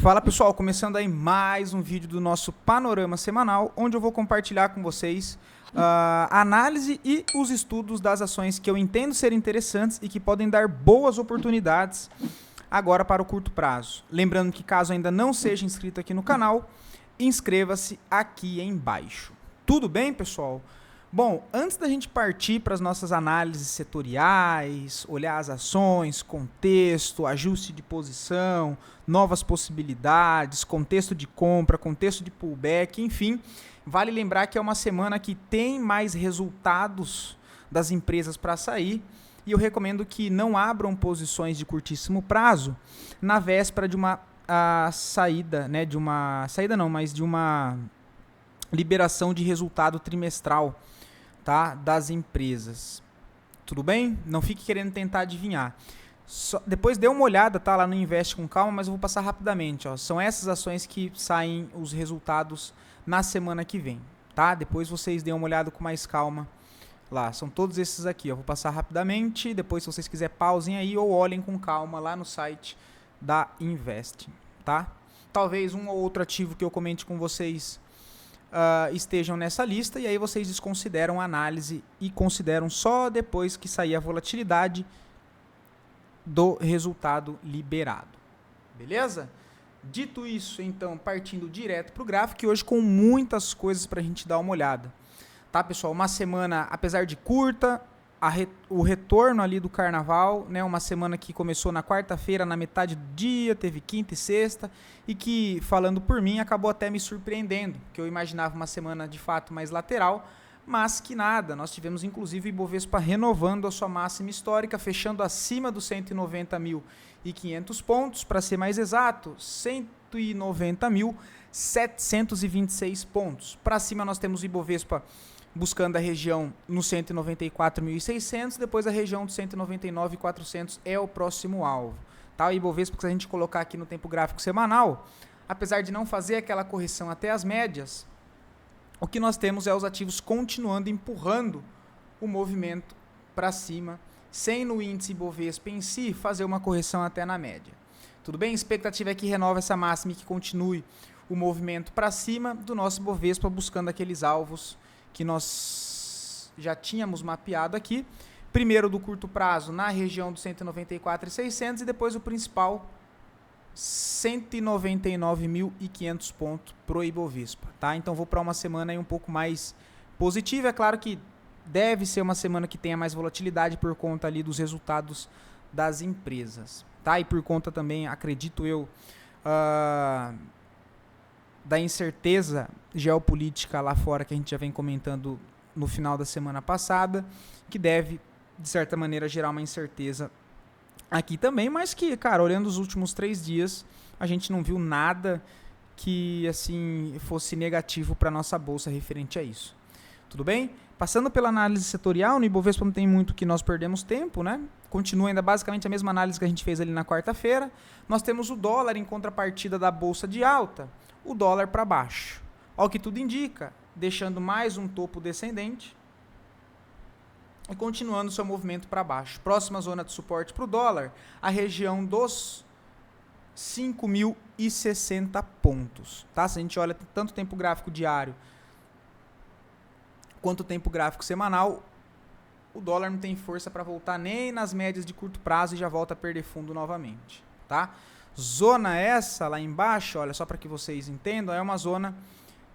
Fala pessoal, começando aí mais um vídeo do nosso panorama semanal, onde eu vou compartilhar com vocês a análise e os estudos das ações que eu entendo ser interessantes e que podem dar boas oportunidades agora para o curto prazo. Lembrando que caso ainda não seja inscrito aqui no canal, inscreva-se aqui embaixo. Tudo bem, pessoal? Bom, antes da gente partir para as nossas análises setoriais, olhar as ações, contexto, ajuste de posição, novas possibilidades, contexto de compra, contexto de pullback, enfim, vale lembrar que é uma semana que tem mais resultados das empresas para sair e eu recomendo que não abram posições de curtíssimo prazo na véspera de uma saída, né, de uma liberação de resultado trimestral, tá, das empresas. Tudo bem? Não fique querendo tentar adivinhar. Depois dê uma olhada, tá, lá no Investe com Calma, mas eu vou passar rapidamente. Ó. São essas ações que saem os resultados na semana que vem. Tá? Depois vocês dêem uma olhada com mais calma lá. São todos esses aqui. Ó. Vou passar rapidamente. Depois, se vocês quiserem, pausem aí ou olhem com calma lá no site da Investe. Tá? Talvez um ou outro ativo que eu comente com vocês estejam nessa lista, e aí vocês desconsideram a análise e consideram só depois que sair a volatilidade do resultado liberado. Beleza? Dito isso, então, partindo direto para o gráfico, e hoje com muitas coisas para a gente dar uma olhada. Tá, pessoal? Uma semana, apesar de curta, o retorno ali do carnaval, né, uma semana que começou na quarta-feira, na metade do dia, teve quinta e sexta, e que, falando por mim, acabou até me surpreendendo, que eu imaginava uma semana de fato mais lateral, mas que nada, nós tivemos inclusive o Ibovespa renovando a sua máxima histórica, fechando acima dos 190.500 pontos, para ser mais exato, 190.726 pontos. Para cima nós temos o Ibovespa buscando a região no 194.600, depois a região do 199.400 é o próximo alvo. Tá? O Ibovespa, se a gente colocar aqui no tempo gráfico semanal, apesar de não fazer aquela correção até as médias, o que nós temos é os ativos continuando empurrando o movimento para cima, sem no índice Ibovespa em si fazer uma correção até na média. Tudo bem? A expectativa é que renove essa máxima e que continue o movimento para cima do nosso Ibovespa, buscando aqueles alvos que nós já tínhamos mapeado aqui, primeiro do curto prazo na região dos 194.600 e depois o principal 199.500 pontos pro Ibovespa, tá? Então vou para uma semana aí um pouco mais positiva, é claro que deve ser uma semana que tenha mais volatilidade por conta ali dos resultados das empresas, tá? E por conta também, acredito eu, da incerteza geopolítica lá fora que a gente já vem comentando no final da semana passada, que deve, de certa maneira, gerar uma incerteza aqui também, mas que, cara, olhando os últimos 3 dias, a gente não viu nada que, assim, fosse negativo para a nossa bolsa referente a isso. Tudo bem? Passando pela análise setorial, no Ibovespa não tem muito que nós perdemos tempo, né? Continua ainda basicamente a mesma análise que a gente fez ali na quarta-feira. Nós temos o dólar em contrapartida da bolsa de alta, o dólar para baixo. Ao que tudo indica, deixando mais um topo descendente e continuando seu movimento para baixo. Próxima zona de suporte para o dólar, a região dos 5.060 pontos. Tá? Se a gente olha tanto o tempo gráfico diário quanto o tempo gráfico semanal, o dólar não tem força para voltar nem nas médias de curto prazo e já volta a perder fundo novamente. Tá? Zona essa lá embaixo, olha só para que vocês entendam, é uma zona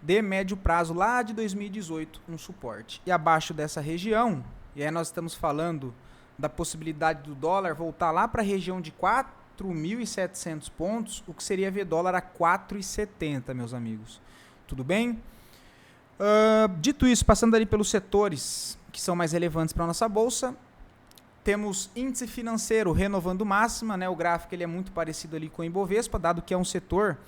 de médio prazo lá de 2018, um suporte. E abaixo dessa região, e aí nós estamos falando da possibilidade do dólar voltar lá para a região de 4.700 pontos, o que seria ver dólar a 4,70, meus amigos. Tudo bem? Dito isso, passando ali pelos setores que são mais relevantes para a nossa bolsa, temos índice financeiro renovando máxima, né? O gráfico ele é muito parecido ali com o Ibovespa, dado que é um setor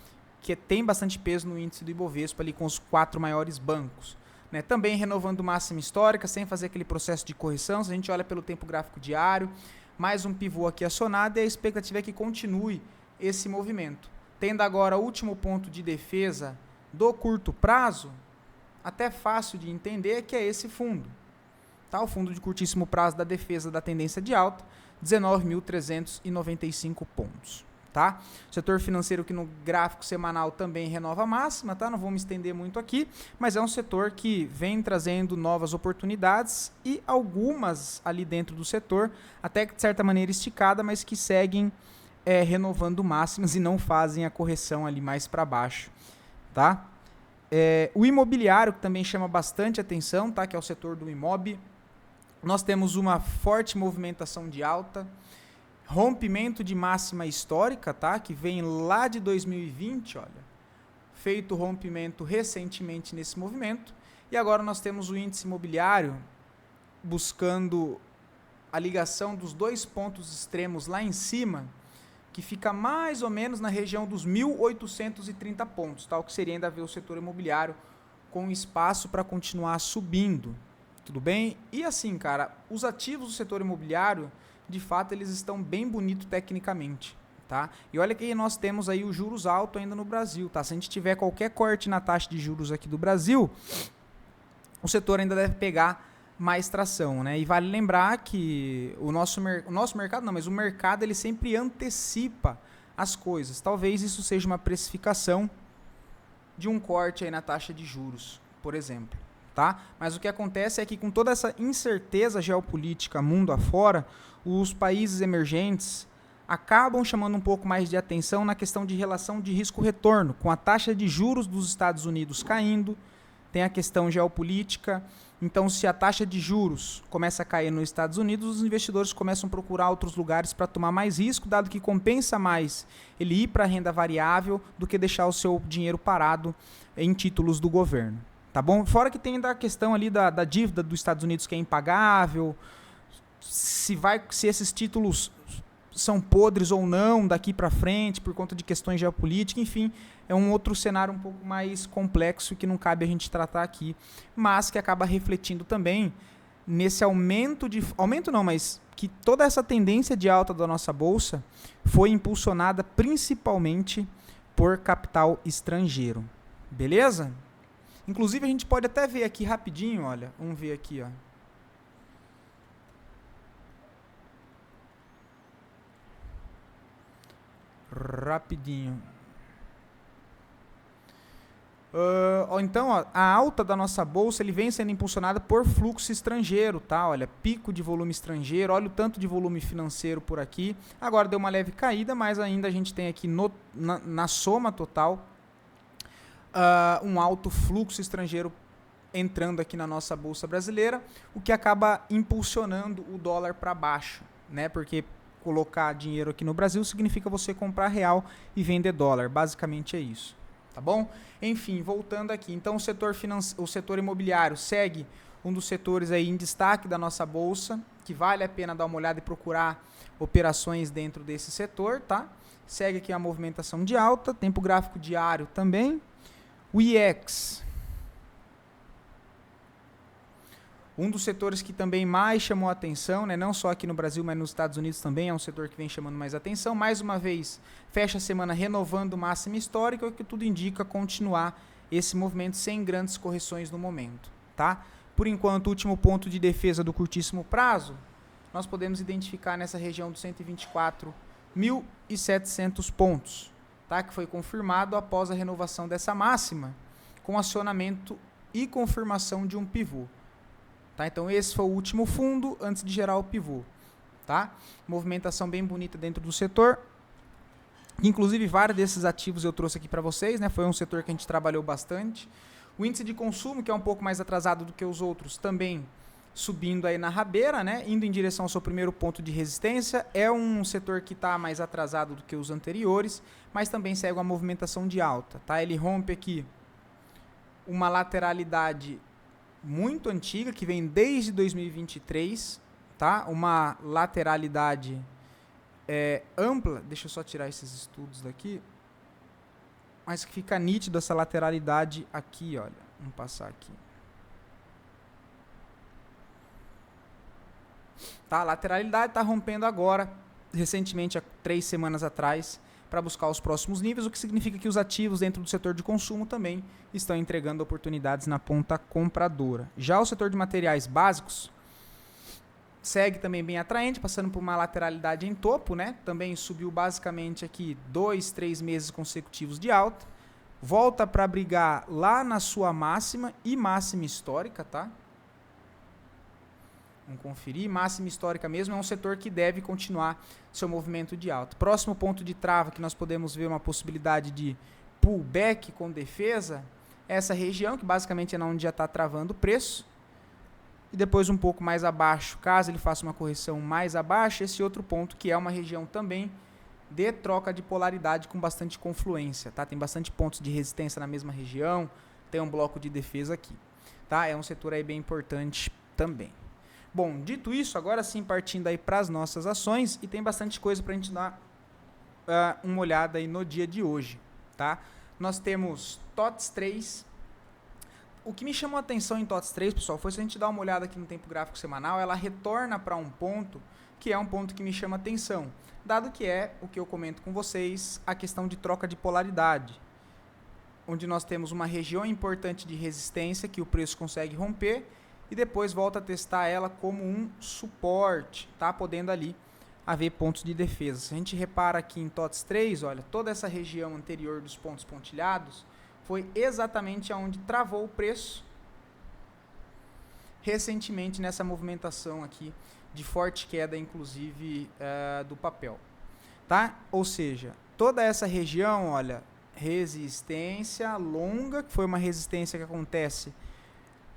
que tem bastante peso no índice do Ibovespa, ali com os 4 maiores bancos. Né? Também renovando máxima histórica, sem fazer aquele processo de correção. Se a gente olha pelo tempo gráfico diário, mais um pivô aqui acionado e a expectativa é que continue esse movimento. Tendo agora o último ponto de defesa do curto prazo, até fácil de entender que é esse fundo. Tá? O fundo de curtíssimo prazo da defesa da tendência de alta, 19.395 pontos. tá? O setor financeiro que no gráfico semanal também renova a máxima, tá? Não vou me estender muito aqui, mas é um setor que vem trazendo novas oportunidades e algumas ali dentro do setor, até que de certa maneira esticada, mas que seguem renovando máximas e não fazem a correção ali mais para baixo, tá? O imobiliário, que também chama bastante atenção, tá? Que é o setor do imob. Nós temos uma forte movimentação de alta, rompimento de máxima histórica, tá? Que vem lá de 2020, olha, feito rompimento recentemente nesse movimento, e agora nós temos o índice imobiliário buscando a ligação dos dois pontos extremos lá em cima, que fica mais ou menos na região dos 1.830 pontos, tá? O que seria ainda ver o setor imobiliário com espaço para continuar subindo, tudo bem? E assim, cara, os ativos do setor imobiliário, de fato, eles estão bem bonitos tecnicamente, tá? E olha que nós temos aí os juros altos ainda no Brasil, tá? Se a gente tiver qualquer corte na taxa de juros aqui do Brasil, o setor ainda deve pegar mais tração, né? E vale lembrar que o nosso mercado, não, mas o mercado ele sempre antecipa as coisas. Talvez isso seja uma precificação de um corte aí na taxa de juros, por exemplo, tá? Mas o que acontece é que com toda essa incerteza geopolítica mundo afora, os países emergentes acabam chamando um pouco mais de atenção na questão de relação de risco-retorno, com a taxa de juros dos Estados Unidos caindo, tem a questão geopolítica. Então, se a taxa de juros começa a cair nos Estados Unidos, os investidores começam a procurar outros lugares para tomar mais risco, dado que compensa mais ele ir para a renda variável do que deixar o seu dinheiro parado em títulos do governo. Tá bom? Fora que tem a questão ali da dívida dos Estados Unidos que é impagável, se esses títulos são podres ou não daqui para frente por conta de questões geopolíticas, enfim, é um outro cenário um pouco mais complexo que não cabe a gente tratar aqui, mas que acaba refletindo também nesse aumento não, mas que toda essa tendência de alta da nossa bolsa foi impulsionada principalmente por capital estrangeiro, beleza? Inclusive a gente pode até ver aqui rapidinho, olha, vamos ver aqui, ó. Rapidinho. Então, ó, a alta da nossa bolsa ele vem sendo impulsionada por fluxo estrangeiro, tá? Olha, pico de volume estrangeiro, olha o tanto de volume financeiro por aqui. Agora deu uma leve caída, mas ainda a gente tem aqui na soma total um alto fluxo estrangeiro entrando aqui na nossa bolsa brasileira, o que acaba impulsionando o dólar para baixo, né? Porque colocar dinheiro aqui no Brasil significa você comprar real e vender dólar. Basicamente é isso, tá bom? Enfim, voltando aqui. Então, o setor imobiliário segue um dos setores aí em destaque da nossa bolsa, que vale a pena dar uma olhada e procurar operações dentro desse setor, tá? Segue aqui a movimentação de alta, tempo gráfico diário também. O IEX, um dos setores que também mais chamou a atenção, né, não só aqui no Brasil, mas nos Estados Unidos também é um setor que vem chamando mais atenção. Mais uma vez, fecha a semana renovando máxima histórica, o que tudo indica continuar esse movimento sem grandes correções no momento, tá? Por enquanto, o último ponto de defesa do curtíssimo prazo, nós podemos identificar nessa região dos 124.700 pontos, tá? Que foi confirmado após a renovação dessa máxima, com acionamento e confirmação de um pivô. Tá? Então esse foi o último fundo antes de gerar o pivô, tá? Movimentação bem bonita dentro do setor. Inclusive vários desses ativos eu trouxe aqui para vocês, né? Foi um setor que a gente trabalhou bastante. O índice de consumo, que é um pouco mais atrasado do que os outros, também subindo aí na rabeira, né? Indo em direção ao seu primeiro ponto de resistência. É um setor que está mais atrasado do que os anteriores, mas também segue uma movimentação de alta, tá? Ele rompe aqui uma lateralidade muito antiga, que vem desde 2023, tá? Uma lateralidade ampla, deixa eu só tirar esses estudos daqui, mas que fica nítido essa lateralidade aqui, olha, vamos passar aqui. Tá? A lateralidade está rompendo agora, recentemente, há 3 semanas atrás, para buscar os próximos níveis, o que significa que os ativos dentro do setor de consumo também estão entregando oportunidades na ponta compradora. Já o setor de materiais básicos segue também bem atraente, passando por uma lateralidade em topo, né? Também subiu basicamente aqui 2, 3 meses consecutivos de alta. Volta para brigar lá na sua máxima e máxima histórica, tá? Vamos conferir. Máxima histórica mesmo, é um setor que deve continuar seu movimento de alta. Próximo ponto de trava que nós podemos ver uma possibilidade de pullback com defesa, essa região, que basicamente é onde já está travando o preço. E depois um pouco mais abaixo, caso ele faça uma correção mais abaixo, esse outro ponto que é uma região também de troca de polaridade com bastante confluência, tá? Tem bastante pontos de resistência na mesma região, tem um bloco de defesa aqui, tá? É um setor aí bem importante também. Bom, dito isso, agora sim partindo aí para as nossas ações, e tem bastante coisa para a gente dar uma olhada aí no dia de hoje, tá? Nós temos TOTS 3. O que me chamou a atenção em TOTS 3, pessoal, foi se a gente dar uma olhada aqui no tempo gráfico semanal, ela retorna para um ponto que é um ponto que me chama a atenção, dado que é o que eu comento com vocês, a questão de troca de polaridade, onde nós temos uma região importante de resistência que o preço consegue romper e depois volta a testar ela como um suporte, tá? Podendo ali haver pontos de defesa. Se a gente repara aqui em TOTS 3, olha, toda essa região anterior dos pontos pontilhados foi exatamente aonde travou o preço recentemente nessa movimentação aqui de forte queda, inclusive do papel, tá? Ou seja, toda essa região, olha, resistência longa, que foi uma resistência que acontece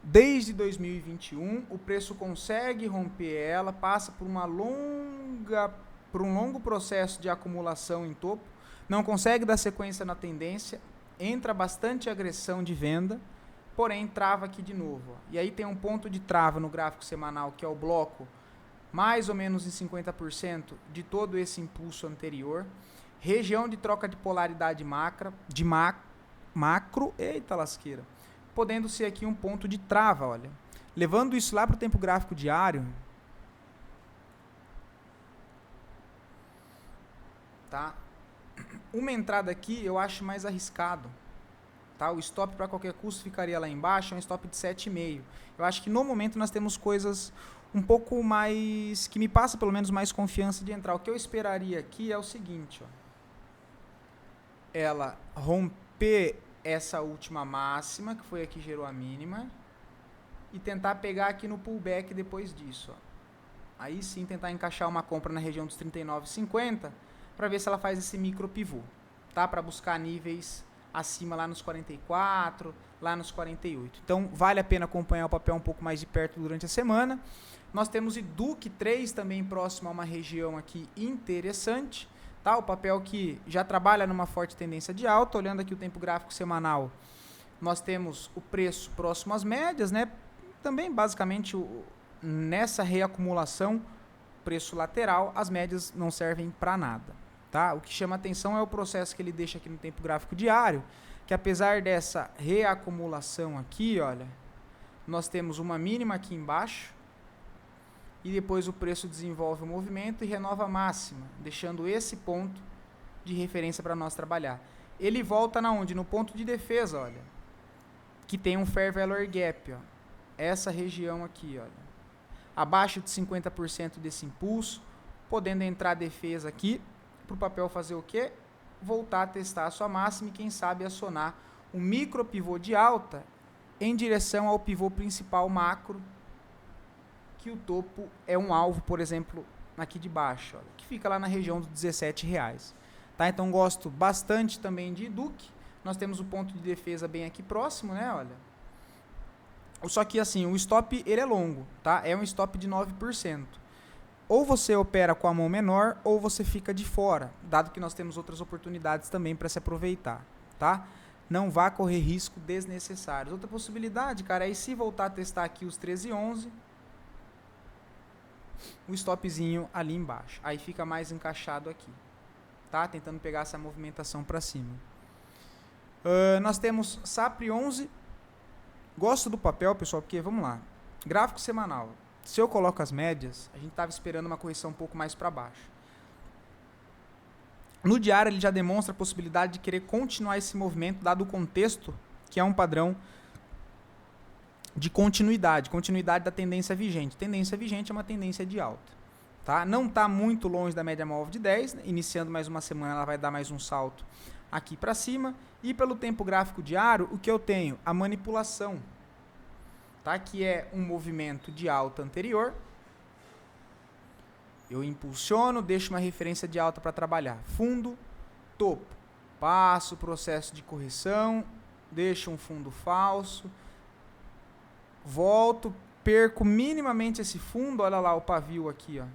desde 2021, o preço consegue romper ela, passa por um longo processo de acumulação em topo, não consegue dar sequência na tendência, entra bastante agressão de venda, porém trava aqui de novo. Ó. E aí tem um ponto de trava no gráfico semanal, que é o bloco mais ou menos em 50% de todo esse impulso anterior. Região de troca de polaridade macro, eita lasqueira, podendo ser aqui um ponto de trava, olha. Levando isso lá para o tempo gráfico diário, tá? Uma entrada aqui eu acho mais arriscado, tá? O stop para qualquer custo ficaria lá embaixo, é um stop de 7,5. Eu acho que no momento nós temos coisas um pouco mais, que me passa pelo menos mais confiança de entrar. O que eu esperaria aqui é o seguinte, ó. Ela romper essa última máxima, que foi a que gerou a mínima, e tentar pegar aqui no pullback depois disso, ó. Aí sim tentar encaixar uma compra na região dos 39,50, para ver se ela faz esse micro pivô, tá? Para buscar níveis acima lá nos 44, lá nos 48. Então, vale a pena acompanhar o papel um pouco mais de perto durante a semana. Nós temos IDUC 3 também próximo a uma região aqui interessante, tá? O papel que já trabalha numa forte tendência de alta. Olhando aqui o tempo gráfico semanal, nós temos o preço próximo às médias, né? Também basicamente nessa reacumulação, preço lateral, as médias não servem para nada. Tá? O que chama atenção é o processo que ele deixa aqui no tempo gráfico diário, que apesar dessa reacumulação aqui, olha, nós temos uma mínima aqui embaixo e depois o preço desenvolve o movimento e renova a máxima, deixando esse ponto de referência para nós trabalhar. Ele volta na onde? No ponto de defesa, olha, que tem um Fair Value Gap, ó, essa região aqui, olha, abaixo de 50% desse impulso, podendo entrar a defesa aqui, para o papel fazer o quê? Voltar a testar a sua máxima e quem sabe acionar um micro pivô de alta em direção ao pivô principal macro, que o topo é um alvo, por exemplo, aqui de baixo, olha, que fica lá na região dos R$17. Tá? Então gosto bastante também de IDUC. Nós temos o ponto de defesa bem aqui próximo, né? Olha. Só que assim, o stop ele é longo, tá? É um stop de 9%. Ou você opera com a mão menor, ou você fica de fora, dado que nós temos outras oportunidades também para se aproveitar, tá? Não vá correr risco desnecessários. Outra possibilidade, cara, é se voltar a testar aqui os 13,11, o stopzinho ali embaixo. Aí fica mais encaixado aqui, tá? Tentando pegar essa movimentação para cima. Nós temos SAPRE 11. Gosto do papel, pessoal, porque, vamos lá, gráfico semanal. Se eu coloco as médias, a gente estava esperando uma correção um pouco mais para baixo. No diário, ele já demonstra a possibilidade de querer continuar esse movimento, dado o contexto, que é um padrão de continuidade da tendência vigente. Tendência vigente é uma tendência de alta. Tá? Não está muito longe da média móvel de 10, né? Iniciando mais uma semana ela vai dar mais um salto aqui para cima. E pelo tempo gráfico diário, o que eu tenho? A manipulação, tá? Que é um movimento de alta anterior. Eu impulsiono, deixo uma referência de alta para trabalhar. Fundo, topo. Passo o processo de correção, deixo um fundo falso, volto, perco minimamente esse fundo, olha lá o pavio aqui, ó.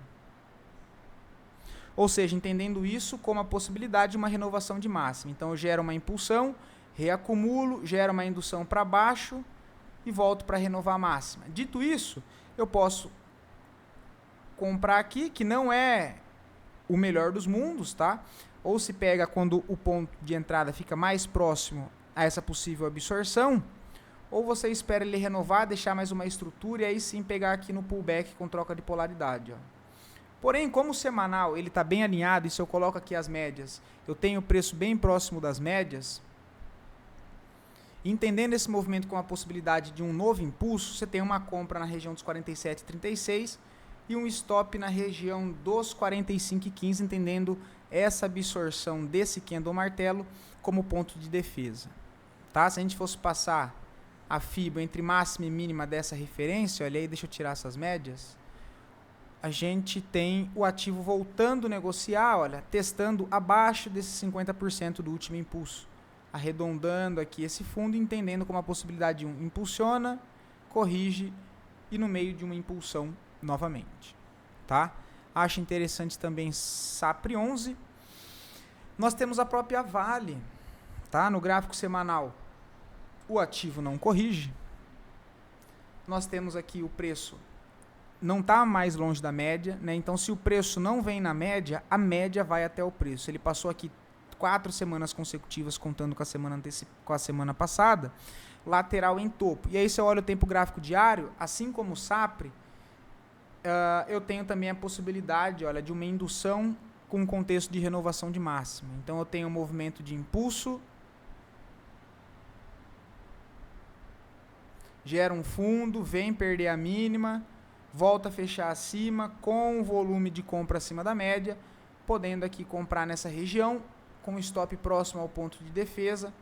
Ou seja, entendendo isso como a possibilidade de uma renovação de máxima. Então eu gero uma impulsão, reacumulo, gero uma indução para baixo e volto para renovar a máxima. Dito isso, eu posso comprar aqui, que não é o melhor dos mundos, tá? Ou se pega quando o ponto de entrada fica mais próximo a essa possível absorção, ou você espera ele renovar, deixar mais uma estrutura e aí sim pegar aqui no pullback com troca de polaridade, ó. Porém, como o semanal ele está bem alinhado, e se eu coloco aqui as médias, eu tenho o preço bem próximo das médias, entendendo esse movimento com a possibilidade de um novo impulso, você tem uma compra na região dos 47,36 e um stop na região dos 45,15, entendendo essa absorção desse candle martelo como ponto de defesa. Tá? Se a gente fosse passar a FIBA entre máxima e mínima dessa referência, olha aí, deixa eu tirar essas médias, a gente tem o ativo voltando a negociar, olha, testando abaixo desses 50% do último impulso, arredondando aqui esse fundo, entendendo como a possibilidade de um impulsiona, corrige e no meio de uma impulsão novamente, tá? Acho interessante também SAPRE 11. Nós temos a própria Vale, tá? No gráfico semanal, o ativo não corrige. Nós temos aqui o preço não está mais longe da média, né? Então, se o preço não vem na média, a média vai até o preço. Ele passou aqui 4 semanas consecutivas, contando com a semana passada, lateral em topo. E aí, se eu olho o tempo gráfico diário, assim como o SAPRE, eu tenho também a possibilidade, olha, de uma indução com contexto de renovação de máxima. Então, eu tenho um movimento de impulso, gera um fundo, vem perder a mínima, volta a fechar acima, com o volume de compra acima da média, podendo aqui comprar nessa região, com stop próximo ao ponto de defesa,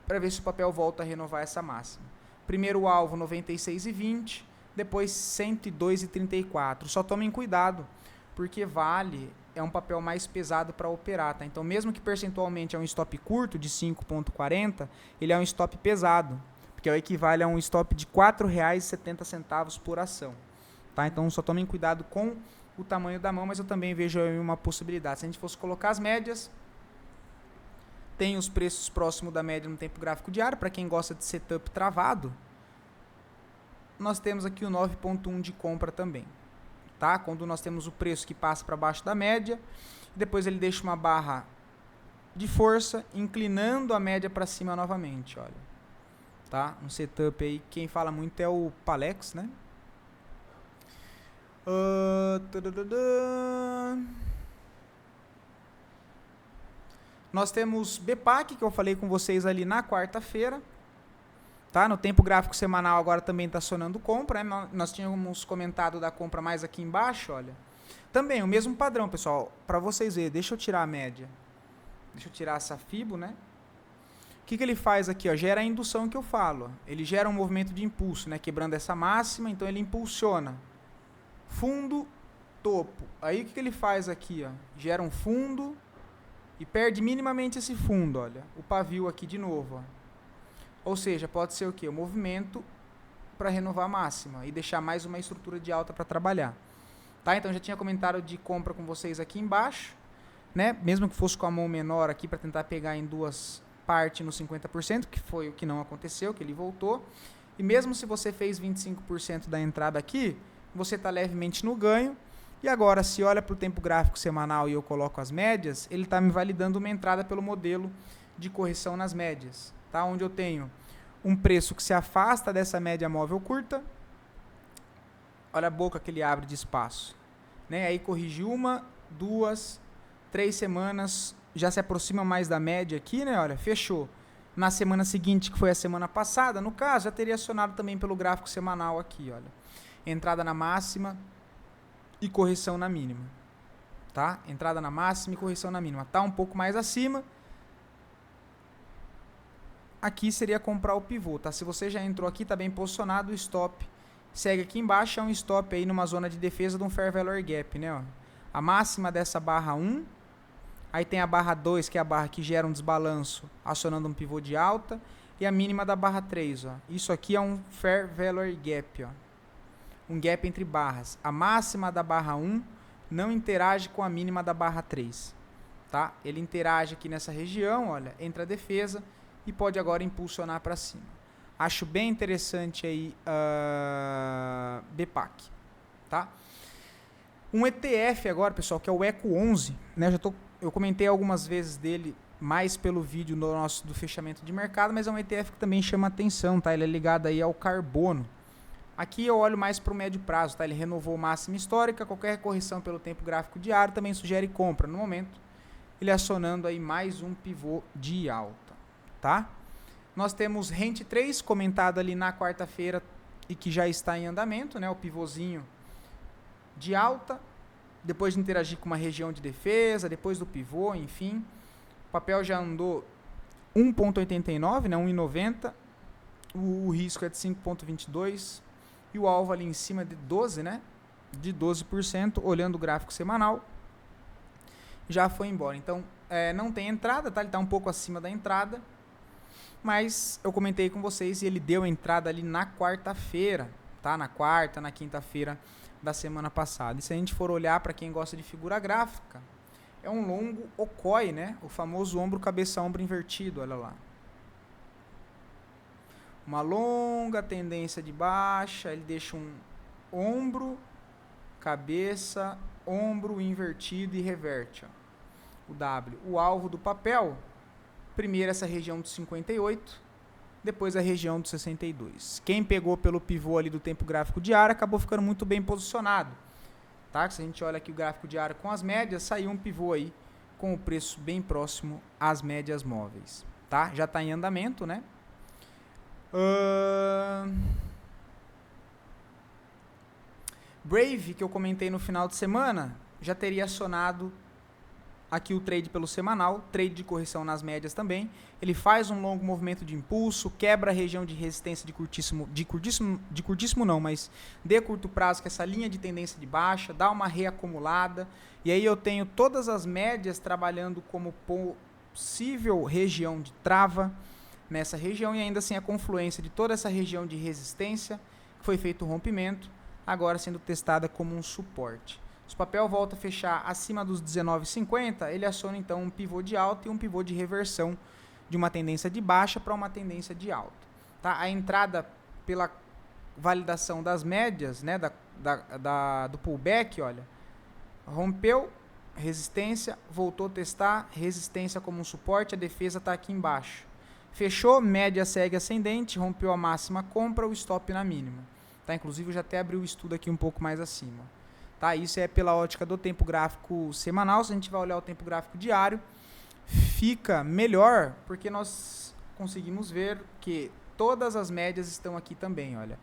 para ver se o papel volta a renovar essa máxima. Primeiro alvo 96,20, depois 102,34. Só tomem cuidado, porque Vale é um papel mais pesado para operar, tá? Então, mesmo que percentualmente é um stop curto de 5,40, ele é um stop pesado, que equivale a um stop de R$ 4,70 por ação. Tá? Então, só tomem cuidado com o tamanho da mão, mas eu também vejo aí uma possibilidade. Se a gente fosse colocar as médias, tem os preços próximos da média no tempo gráfico diário, para quem gosta de setup travado, nós temos aqui o 9,1 de compra também. Tá? Quando nós temos o preço que passa para baixo da média, depois ele deixa uma barra de força, inclinando a média para cima novamente, olha. Tá? Um setup aí, quem fala muito é o Palex, né? Nós temos BPAC, que eu falei com vocês ali na quarta-feira. Tá? No tempo gráfico semanal agora também está acionando compra, né? Nós tínhamos comentado da compra mais aqui embaixo, olha. Também o mesmo padrão, pessoal, para vocês verem. Deixa eu tirar a média. Deixa eu tirar essa FIBO, né? O que ele faz aqui? Ó? Gera a indução que eu falo. Ó. Ele gera um movimento de impulso, né? Quebrando essa máxima, então ele impulsiona. Fundo, topo. Aí o que ele faz aqui? Ó? Gera um fundo e perde minimamente esse fundo. Olha, o pavio aqui de novo. Ó. Ou seja, pode ser o quê? O movimento para renovar a máxima e deixar mais uma estrutura de alta para trabalhar. Tá? Então já tinha comentado de compra com vocês aqui embaixo, né? Mesmo que fosse com a mão menor aqui para tentar pegar em duas parte no 50%, que foi o que não aconteceu, que ele voltou. E mesmo se você fez 25% da entrada aqui, você está levemente no ganho. E agora, se olha para o tempo gráfico semanal e eu coloco as médias, ele está me validando uma entrada pelo modelo de correção nas médias, tá? Onde eu tenho um preço que se afasta dessa média móvel curta. Olha a boca que ele abre de espaço, né? Aí corrige 1, 2, 3 semanas, já se aproxima mais da média aqui, né? Olha, fechou. Na semana seguinte, que foi a semana passada, no caso, já teria acionado também pelo gráfico semanal aqui, olha. Entrada na máxima e correção na mínima, tá? Entrada na máxima e correção na mínima. Tá um pouco mais acima. Aqui seria comprar o pivô, tá? Se você já entrou aqui, tá bem posicionado, o stop segue aqui embaixo, é um stop aí numa zona de defesa de um Fair Value Gap, né? Ó. A máxima dessa barra 1, aí tem a barra 2, que é a barra que gera um desbalanço, acionando um pivô de alta, e a mínima da barra 3, ó. Isso aqui é um Fair Value Gap, ó. Um gap entre barras. A máxima da barra 1 não interage com a mínima da barra 3, tá? Ele interage aqui nessa região, olha, entre a defesa e pode agora impulsionar para cima. Acho bem interessante aí BPAC, tá? Um ETF agora, pessoal, que é o Eco 11, né? Eu comentei algumas vezes dele mais pelo vídeo do fechamento de mercado, mas é um ETF que também chama atenção, tá? Ele é ligado aí ao carbono. Aqui eu olho mais para o médio prazo, tá? Ele renovou máxima histórica, qualquer correção pelo tempo gráfico diário também sugere compra. No momento, ele acionando aí mais um pivô de alta, tá? Nós temos Rente 3 comentado ali na quarta-feira e que já está em andamento, né? O pivôzinho de alta, depois de interagir com uma região de defesa, depois do pivô, enfim. O papel já andou 1,89, né? 1,90. O risco é de 5,22 e o alvo ali em cima de 12, né? De 12%, olhando o gráfico semanal. Já foi embora. Então, não tem entrada, tá? Ele está um pouco acima da entrada. Mas eu comentei com vocês e ele deu entrada ali na quarta-feira, tá? Na quarta, na quinta-feira da semana passada. E se a gente for olhar para quem gosta de figura gráfica, é um longo okoi, né? O famoso ombro, cabeça, ombro invertido, olha lá. Uma longa tendência de baixa, ele deixa um ombro, cabeça, ombro invertido e reverte, ó. O W. O alvo do papel, primeiro essa região de 58, depois a região de 62. Quem pegou pelo pivô ali do tempo gráfico diário acabou ficando muito bem posicionado, tá? Se a gente olha aqui o gráfico diário com as médias, saiu um pivô aí com o preço bem próximo às médias móveis, tá? Já está em andamento, né? Brave, que eu comentei no final de semana, já teria acionado aqui o trade pelo semanal, trade de correção nas médias também. Ele faz um longo movimento de impulso, quebra a região de resistência de curtíssimo não, mas de curto prazo, que é essa linha de tendência de baixa, dá uma reacumulada, e aí eu tenho todas as médias trabalhando como possível região de trava nessa região, e ainda assim a confluência de toda essa região de resistência, que foi feito o rompimento, agora sendo testada como um suporte. Se o papel volta a fechar acima dos 19,50, ele aciona então um pivô de alta e um pivô de reversão de uma tendência de baixa para uma tendência de alta. Tá? A entrada pela validação das médias, né, do pullback, olha, rompeu, resistência, voltou a testar, resistência como um suporte, a defesa está aqui embaixo. Fechou, média segue ascendente, rompeu a máxima, compra o stop na mínima. Tá? Inclusive eu já até abri o estudo aqui um pouco mais acima. Tá? Isso é pela ótica do tempo gráfico semanal. Se a gente vai olhar o tempo gráfico diário, fica melhor, porque nós conseguimos ver que todas as médias estão aqui também, olha.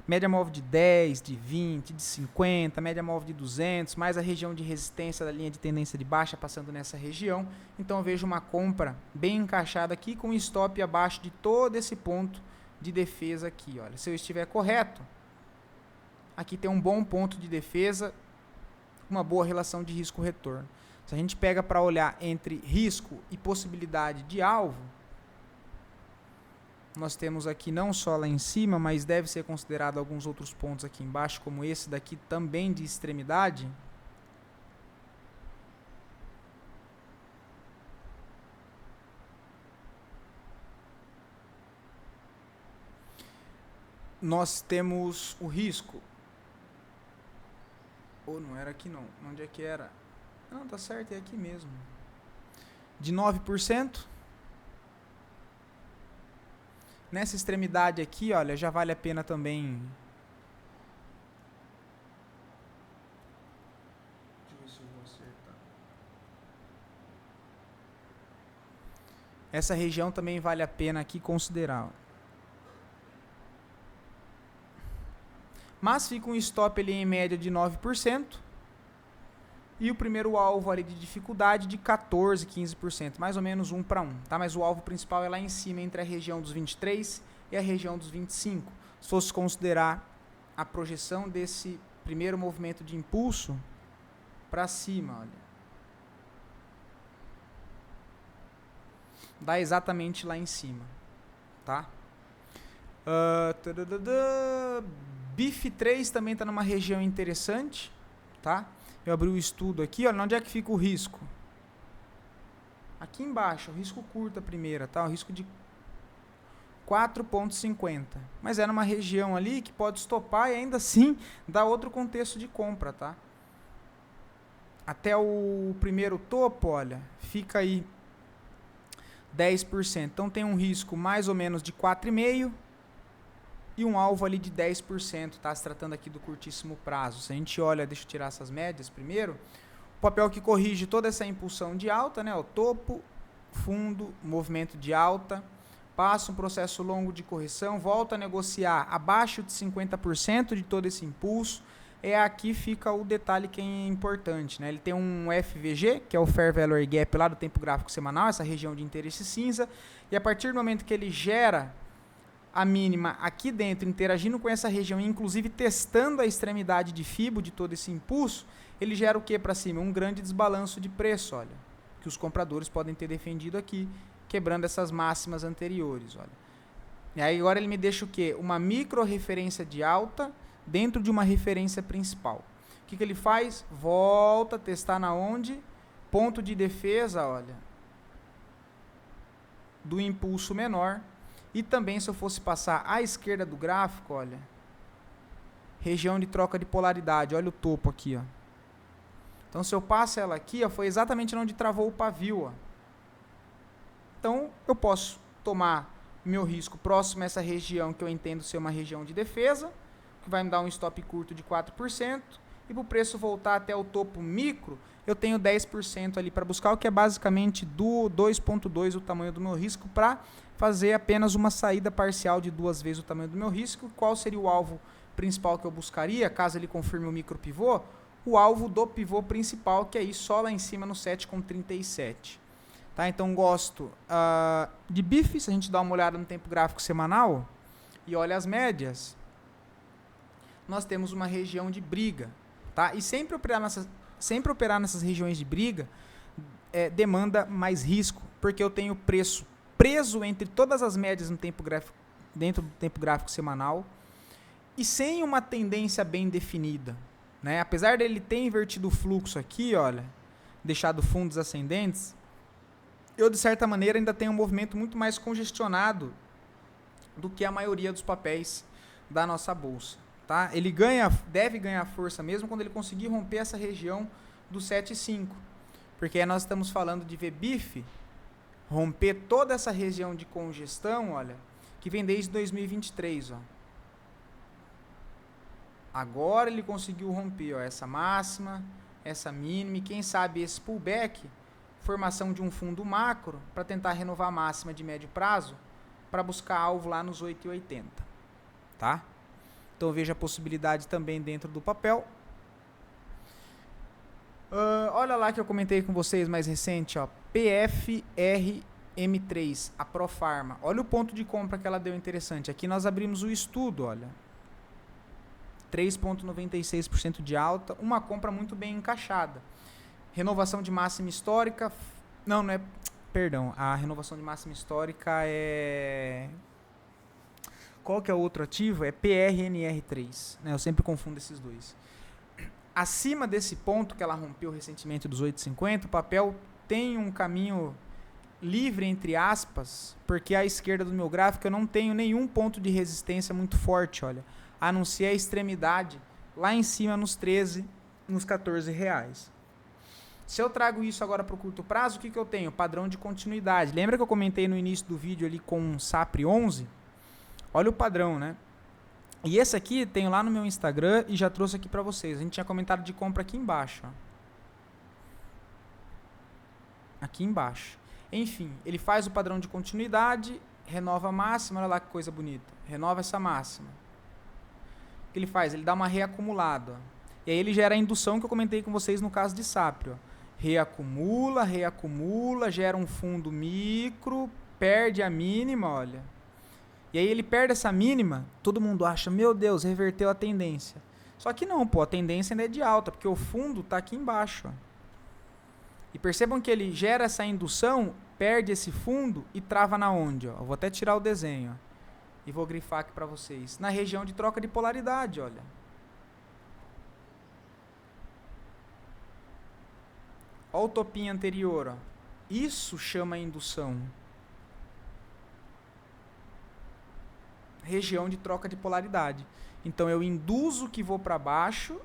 Média móvel de 10, de 20, de 50, média móvel de 200, mais a região de resistência da linha de tendência de baixa passando nessa região. Então eu vejo uma compra bem encaixada aqui com um stop abaixo de todo esse ponto de defesa aqui, olha. Se eu estiver correto, aqui tem um bom ponto de defesa, uma boa relação de risco-retorno. Se a gente pega para olhar entre risco e possibilidade de alvo, nós temos aqui não só lá em cima, mas deve ser considerado alguns outros pontos aqui embaixo, como esse daqui também de extremidade. Nós temos o risco. Ou não era aqui não. Onde é que era? Não, tá certo, é aqui mesmo. De 9%. Nessa extremidade aqui, olha, já vale a pena também. Deixa eu ver se eu vou acertar. Essa região também vale a pena aqui considerar. Mas fica um stop ali em média de 9%. E o primeiro alvo ali de dificuldade de 14, 15%, mais ou menos 1 para 1, tá? Mas o alvo principal é lá em cima, entre a região dos 23 e a região dos 25. Se fosse considerar a projeção desse primeiro movimento de impulso para cima, olha. Dá exatamente lá em cima, tá? BIF 3 também está numa região interessante, tá? Eu abri o estudo aqui, olha, onde é que fica o risco? Aqui embaixo, o risco curto a primeira, tá? O risco de 4,50. Mas é numa região ali que pode estopar e ainda assim dá outro contexto de compra, tá? Até o primeiro topo, olha, fica aí 10%. Então tem um risco mais ou menos de 4,5% e um alvo ali de 10%, tá? Se tratando aqui do curtíssimo prazo. Se a gente olha, deixa eu tirar essas médias primeiro, o papel que corrige toda essa impulsão de alta, né? O topo, fundo, movimento de alta, passa um processo longo de correção, volta a negociar abaixo de 50% de todo esse impulso. Aqui fica o detalhe que é importante, né? Ele tem um FVG, que é o Fair Value Gap lá do tempo gráfico semanal, essa região de interesse cinza, e a partir do momento que ele gera a mínima aqui dentro, interagindo com essa região, inclusive testando a extremidade de FIBO de todo esse impulso, ele gera o que para cima? Um grande desbalanço de preço, olha, que os compradores podem ter defendido aqui, quebrando essas máximas anteriores, olha. E aí agora ele me deixa o quê? Uma micro referência de alta dentro de uma referência principal. O que ele faz? Volta a testar na onde? Ponto de defesa, olha, do impulso menor. E também, se eu fosse passar à esquerda do gráfico, olha, região de troca de polaridade, olha o topo aqui, ó. Então, se eu passo ela aqui, ó, foi exatamente onde travou o pavio, ó. Então, eu posso tomar meu risco próximo a essa região que eu entendo ser uma região de defesa, que vai me dar um stop curto de 4%, e para o preço voltar até o topo micro, eu tenho 10% ali para buscar, o que é basicamente do 2,2 o tamanho do meu risco, para fazer apenas uma saída parcial de 2 vezes o tamanho do meu risco. Qual seria o alvo principal que eu buscaria, caso ele confirme o micro pivô? O alvo do pivô principal, que é aí só lá em cima no 7,37. Tá? Então, gosto de BIF, se a gente dá uma olhada no tempo gráfico semanal e olha as médias, nós temos uma região de briga. Tá? E sempre operar nessas regiões de briga demanda mais risco, porque eu tenho preço preso entre todas as médias no tempo gráfico, dentro do tempo gráfico semanal e sem uma tendência bem definida. Né? Apesar dele ter invertido o fluxo aqui, olha, deixado fundos ascendentes, eu de certa maneira ainda tenho um movimento muito mais congestionado do que a maioria dos papéis da nossa bolsa. Tá? Ele deve ganhar força mesmo quando ele conseguir romper essa região do 7,5, porque aí nós estamos falando de ver BIF romper toda essa região de congestão, olha, que vem desde 2023, ó. Agora ele conseguiu romper, ó, essa máxima, essa mínima, e quem sabe esse pullback, formação de um fundo macro para tentar renovar a máxima de médio prazo para buscar alvo lá nos 8,80, tá? Então eu vejo a possibilidade também dentro do papel. Olha lá que eu comentei com vocês mais recente, ó, PFRM3, a Profarma. Olha o ponto de compra que ela deu interessante. Aqui nós abrimos o estudo, olha. 3,96% de alta, uma compra muito bem encaixada. Renovação de máxima histórica, não é, perdão, a renovação de máxima histórica é, qual que é o outro ativo? É PRNR3, né? Eu sempre confundo esses dois. Acima desse ponto que ela rompeu recentemente dos 8,50, o papel tem um caminho livre, entre aspas, porque à esquerda do meu gráfico eu não tenho nenhum ponto de resistência muito forte, olha, a não ser a extremidade lá em cima nos 13, nos 14 reais. Se eu trago isso agora para o curto prazo, o que eu tenho? Padrão de continuidade. Lembra que eu comentei no início do vídeo ali com o SAPRE 11? Olha o padrão, né? E esse aqui tenho lá no meu Instagram e já trouxe aqui para vocês. A gente tinha comentado de compra aqui embaixo. Ó. Aqui embaixo. Enfim, ele faz o padrão de continuidade, renova a máxima, olha lá que coisa bonita. Renova essa máxima. O que ele faz? Ele dá uma reacumulada. E aí ele gera a indução que eu comentei com vocês no caso de Saprio. Reacumula, reacumula, gera um fundo micro, perde a mínima, olha. E aí ele perde essa mínima, todo mundo acha, meu Deus, reverteu a tendência. Só que não, pô, a tendência ainda é de alta, porque o fundo está aqui embaixo. Ó. E percebam que ele gera essa indução, perde esse fundo e trava na onde? Ó? Eu vou até tirar o desenho, ó, e vou grifar aqui para vocês. Na região de troca de polaridade, olha. Olha o topinho anterior. Ó. Isso chama indução. Região de troca de polaridade. Então eu induzo que vou para baixo,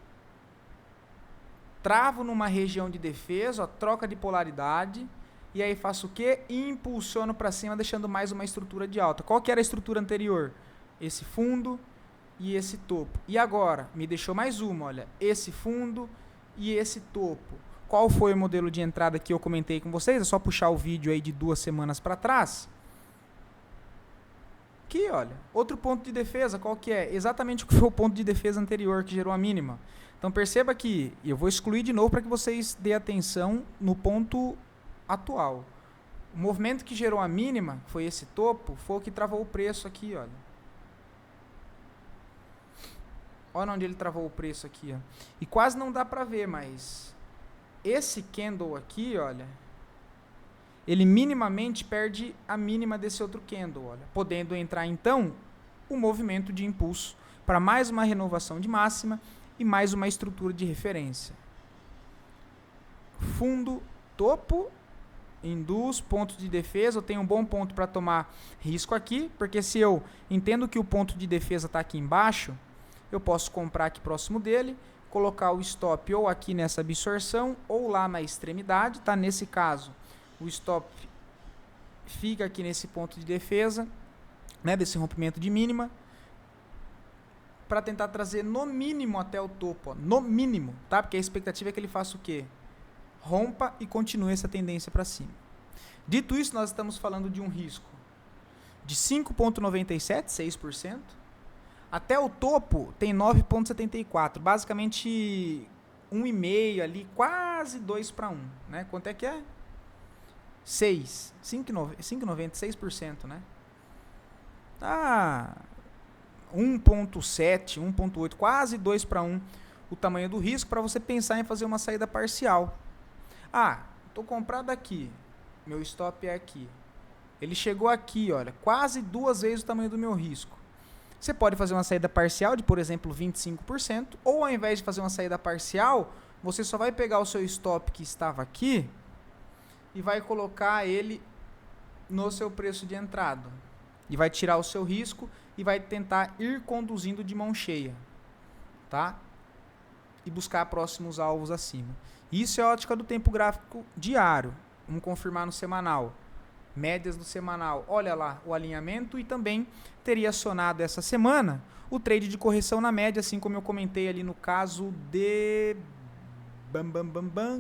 travo numa região de defesa, ó, troca de polaridade, e aí faço o quê? Impulsiono para cima, deixando mais uma estrutura de alta. Qual que era a estrutura anterior? Esse fundo e esse topo. E agora? Me deixou mais uma, olha, esse fundo e esse topo. Qual foi o modelo de entrada que eu comentei com vocês? É só puxar o vídeo aí de 2 semanas para trás. Aqui, olha, outro ponto de defesa, qual que é? Exatamente o que foi o ponto de defesa anterior que gerou a mínima. Então perceba que, e eu vou excluir de novo para que vocês dêem atenção no ponto atual. O movimento que gerou a mínima, que foi esse topo, foi o que travou o preço aqui, olha. Olha onde ele travou o preço aqui, ó. E quase não dá para ver, mas esse candle aqui, olha, ele minimamente perde a mínima desse outro candle, olha, podendo entrar então o movimento de impulso para mais uma renovação de máxima e mais uma estrutura de referência. Fundo, topo, induz, ponto de defesa, eu tenho um bom ponto para tomar risco aqui, porque se eu entendo que o ponto de defesa está aqui embaixo, eu posso comprar aqui próximo dele, colocar o stop ou aqui nessa absorção ou lá na extremidade, tá? Nesse caso, o stop fica aqui nesse ponto de defesa, né, desse rompimento de mínima, para tentar trazer no mínimo até o topo, ó, no mínimo, tá? Porque a expectativa é que ele faça o quê? Rompa e continue essa tendência para cima. Dito isso, nós estamos falando de um risco de 5,97%, 6%, até o topo tem 9,74%, basicamente 1,5 ali, quase 2 para 1, né? Quanto é que é? 5,96%, né? Tá 1,7, 1,8, quase 2 para 1 o tamanho do risco para você pensar em fazer uma saída parcial. Ah, estou comprado aqui, meu stop é aqui. Ele chegou aqui, olha, quase 2 vezes o tamanho do meu risco. Você pode fazer uma saída parcial de, por exemplo, 25%, ou ao invés de fazer uma saída parcial, você só vai pegar o seu stop que estava aqui e vai colocar ele no seu preço de entrada. E vai tirar o seu risco e vai tentar ir conduzindo de mão cheia, tá? E buscar próximos alvos acima. Isso é a ótica do tempo gráfico diário. Vamos confirmar no semanal. Médias do semanal. Olha lá o alinhamento e também teria acionado essa semana o trade de correção na média, assim como eu comentei ali no caso de...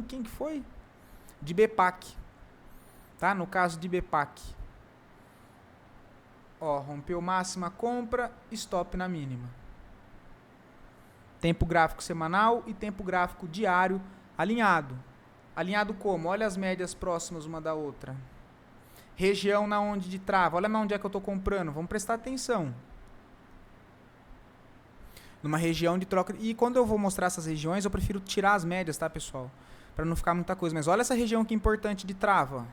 Quem que foi? De BPAC. Tá? No caso de BPAC. Ó, rompeu máxima, compra, stop na mínima. Tempo gráfico semanal e tempo gráfico diário alinhado. Alinhado como? Olha as médias próximas uma da outra. Região na onde de trava. Olha na onde é que eu estou comprando. Vamos prestar atenção. Numa região de troca. E quando eu vou mostrar essas regiões, eu prefiro tirar as médias, tá, pessoal? Para não ficar muita coisa. Mas olha essa região que é importante de trava.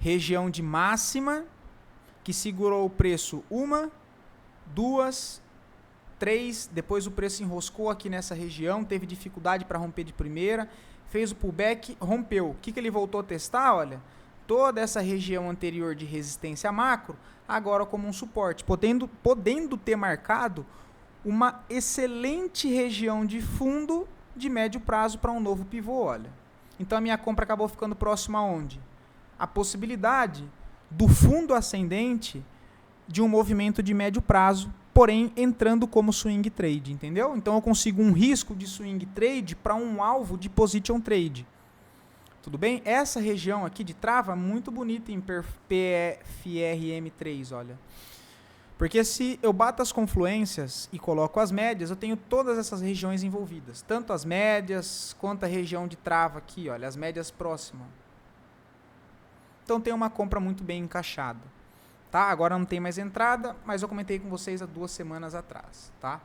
Região de máxima, que segurou o preço 1, 2, 3. Depois o preço enroscou aqui nessa região. Teve dificuldade para romper de primeira. Fez o pullback, rompeu. O que ele voltou a testar? Olha, toda essa região anterior de resistência macro, agora como um suporte, podendo ter marcado uma excelente região de fundo de médio prazo para um novo pivô, olha. Então a minha compra acabou ficando próxima aonde? A possibilidade do fundo ascendente de um movimento de médio prazo, porém entrando como swing trade, entendeu? Então eu consigo um risco de swing trade para um alvo de position trade. Tudo bem? Essa região aqui de trava, muito bonita em PFRM3, olha. Porque se eu bato as confluências e coloco as médias, eu tenho todas essas regiões envolvidas. Tanto as médias, quanto a região de trava aqui, olha, as médias próximas. Então tem uma compra muito bem encaixada. Tá? Agora não tem mais entrada, mas eu comentei com vocês há 2 semanas atrás. Tá?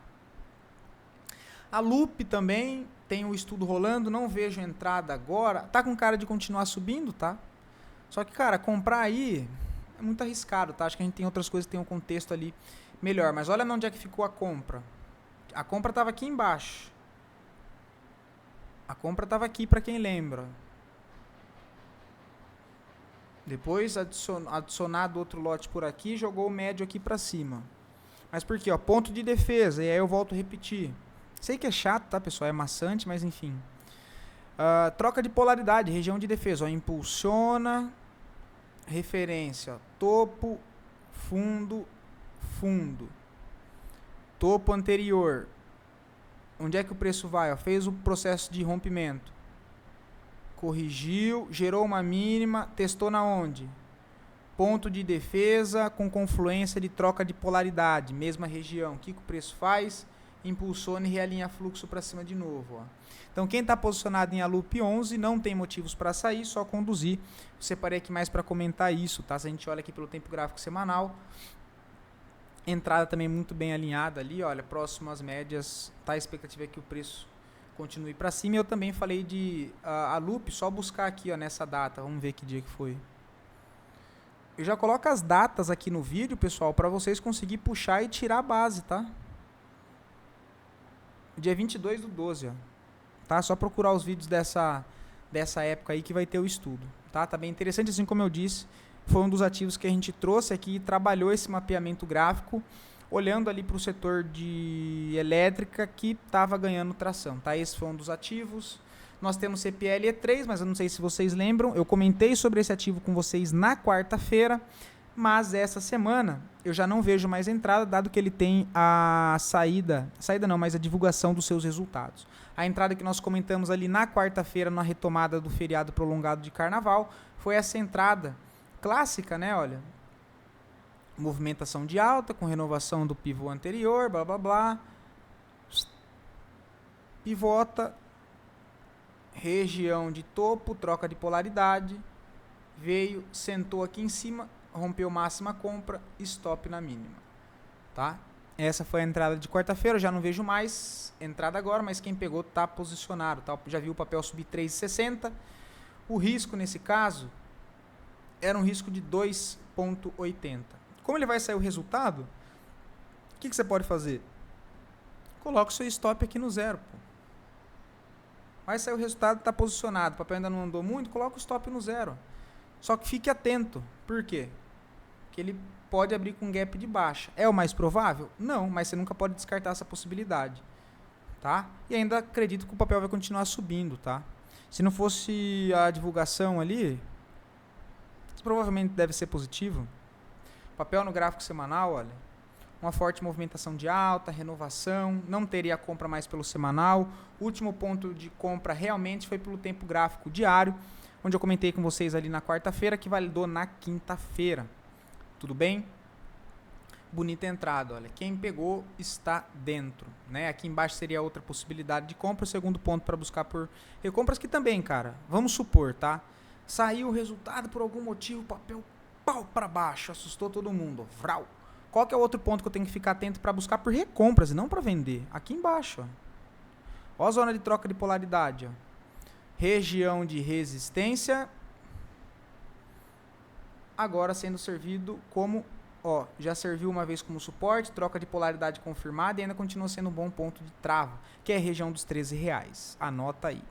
A Loop também tem o estudo rolando, não vejo entrada agora. Tá com cara de continuar subindo, tá? Só que, cara, comprar aí é muito arriscado, tá? Acho que a gente tem outras coisas que tem um contexto ali melhor. Mas olha onde é que ficou a compra. A compra estava aqui embaixo. A compra estava aqui, para quem lembra. Depois, adicionado outro lote por aqui, jogou o médio aqui para cima. Mas por quê? Ó, ponto de defesa. E aí eu volto a repetir. Sei que é chato, tá, pessoal? É maçante, mas enfim. Troca de polaridade, região de defesa. Ó, impulsiona... Referência, ó, topo, fundo, fundo. Topo anterior. Onde é que o preço vai? Ó, fez o processo de rompimento. Corrigiu, gerou uma mínima, testou na onde? Ponto de defesa com confluência de troca de polaridade, mesma região. O que o preço faz? Impulsiona e realinha fluxo para cima de novo. Ó. Então, quem está posicionado em Alup 11 não tem motivos para sair, só conduzir. Eu separei aqui mais para comentar isso, tá? Se a gente olha aqui pelo tempo gráfico semanal, entrada também muito bem alinhada ali, olha, próximo às médias, tá? A expectativa é que o preço continue para cima. Eu também falei de Alup, só buscar aqui, ó, nessa data, vamos ver que dia que foi. Eu já coloco as datas aqui no vídeo, pessoal, para vocês conseguirem puxar e tirar a base, tá? Dia 22/12, ó. Tá? Só procurar os vídeos dessa época aí que vai ter o estudo. Tá? Tá bem interessante, assim como eu disse, foi um dos ativos que a gente trouxe aqui e trabalhou esse mapeamento gráfico, olhando ali para o setor de elétrica que estava ganhando tração. Tá? Esse foi um dos ativos. Nós temos CPL E3, mas eu não sei se vocês lembram, eu comentei sobre esse ativo com vocês na quarta-feira, mas essa semana eu já não vejo mais entrada, dado que ele tem a saída não, mas a divulgação dos seus resultados. A entrada que nós comentamos ali na quarta-feira, na retomada do feriado prolongado de carnaval, foi essa entrada clássica, né, olha, movimentação de alta, com renovação do pivô anterior, blá, blá, blá, pivota, região de topo, troca de polaridade, veio, sentou aqui em cima, rompeu máxima compra, stop na mínima, tá? Essa foi a entrada de quarta-feira, eu já não vejo mais entrada agora, mas quem pegou tá posicionado, tá? Já viu o papel subir 3,60. O risco nesse caso era um risco de 2,80. Como ele vai sair o resultado, o que você pode fazer? Coloca o seu stop aqui no zero, pô. Vai sair o resultado, tá posicionado, o papel ainda não andou muito, coloca o stop no zero. Só que fique atento. Por quê? Porque ele pode abrir com gap de baixa. É o mais provável? Não, mas você nunca pode descartar essa possibilidade. Tá? E ainda acredito que o papel vai continuar subindo. Tá? Se não fosse a divulgação ali, provavelmente deve ser positivo. Papel no gráfico semanal, olha, uma forte movimentação de alta, renovação, não teria compra mais pelo semanal. O último ponto de compra realmente foi pelo tempo gráfico diário, onde eu comentei com vocês ali na quarta-feira, que validou na quinta-feira. Tudo bem? Bonita entrada, olha. Quem pegou está dentro, né? Aqui embaixo seria outra possibilidade de compra. O segundo ponto para buscar por recompras que também, cara, vamos supor, tá? Saiu o resultado por algum motivo, papel pau para baixo, assustou todo mundo. Vral. Qual que é o outro ponto que eu tenho que ficar atento para buscar por recompras e não para vender? Aqui embaixo, ó. Ó a zona de troca de polaridade, ó. Região de resistência, agora sendo servido como, ó, já serviu uma vez como suporte, troca de polaridade confirmada e ainda continua sendo um bom ponto de trava, que é a região dos R$13. Anota aí.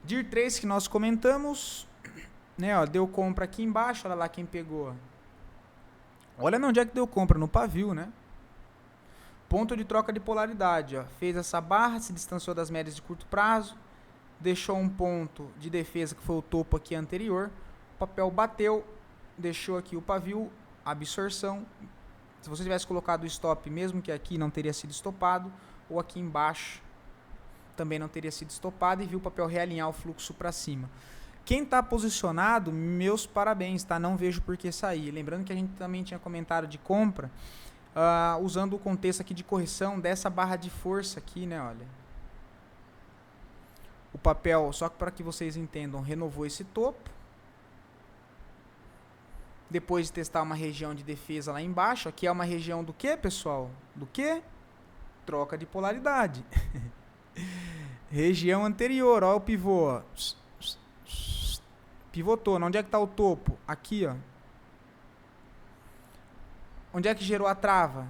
DIR 3 que nós comentamos, né, ó, deu compra aqui embaixo, olha lá quem pegou. Olha onde é que deu compra, no pavio, né? Ponto de troca de polaridade, ó. Fez essa barra, se distanciou das médias de curto prazo, deixou um ponto de defesa que foi o topo aqui anterior, o papel bateu, deixou aqui o pavio, absorção. Se você tivesse colocado o stop, mesmo que aqui não teria sido estopado, ou aqui embaixo também não teria sido estopado e viu o papel realinhar o fluxo para cima. Quem está posicionado, meus parabéns, tá? Não vejo por que sair. Lembrando que a gente também tinha comentário de compra, usando o contexto aqui de correção dessa barra de força aqui, né? Olha. O papel, só que para que vocês entendam, renovou esse topo. Depois de testar uma região de defesa lá embaixo, aqui é uma região do que, pessoal? Do que? Troca de polaridade. Região anterior, ó o pivô. Ó. Pivotou. Onde é que está o topo? Aqui, ó. Onde é que gerou a trava?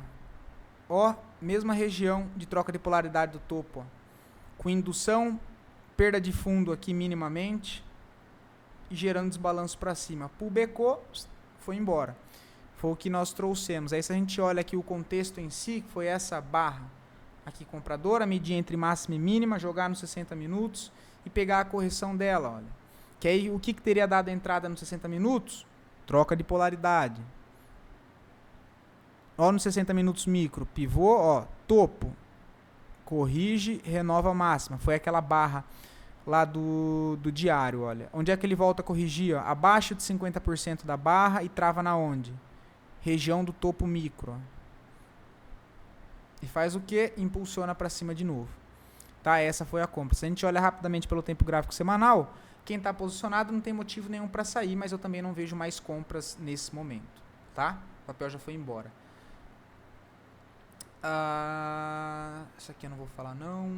Ó, mesma região de troca de polaridade do topo. Ó. Com indução, perda de fundo aqui minimamente e gerando desbalanço para cima. Pulbecou, foi embora. Foi o que nós trouxemos. Aí se a gente olha aqui o contexto em si, que foi essa barra aqui compradora, medir entre máxima e mínima, jogar nos 60 minutos e pegar a correção dela, olha. Que aí o que teria dado a entrada nos 60 minutos? Troca de polaridade. Ó nos 60 minutos micro, pivô, ó, topo. Corrige, renova a máxima. Foi aquela barra lá do diário, olha. Onde é que ele volta a corrigir? Ó? Abaixo de 50% da barra e trava na onde? Região do topo micro. Ó. E faz o que? Impulsiona para cima de novo. Tá? Essa foi a compra. Se a gente olha rapidamente pelo tempo gráfico semanal, quem está posicionado não tem motivo nenhum para sair, mas eu também não vejo mais compras nesse momento. Tá? O papel já foi embora. Isso aqui eu não vou falar não.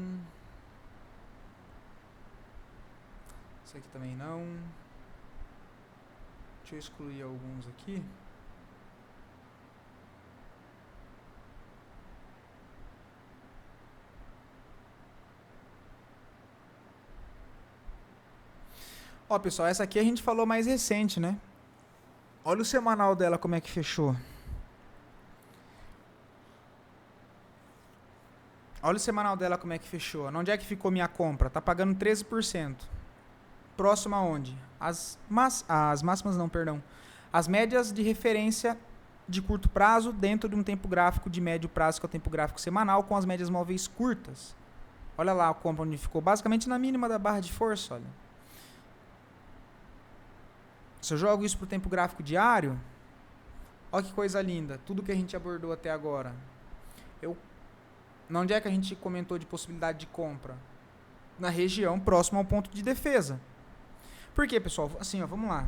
Isso aqui também não. Deixa eu excluir alguns aqui. Ó, pessoal, essa aqui a gente falou mais recente, né? Olha o semanal dela como é que fechou. Olha o semanal dela como é que fechou. Onde é que ficou minha compra? Tá pagando 13%. Próximo aonde? As máximas não, perdão. As médias de referência de curto prazo dentro de um tempo gráfico de médio prazo, que é o tempo gráfico semanal, com as médias móveis curtas. Olha lá a compra onde ficou. Basicamente na mínima da barra de força, olha. Se eu jogo isso para o tempo gráfico diário, olha que coisa linda. Tudo que a gente abordou até agora. Onde é que a gente comentou de possibilidade de compra? Na região próxima ao ponto de defesa. Por quê, pessoal? Assim, ó, vamos lá.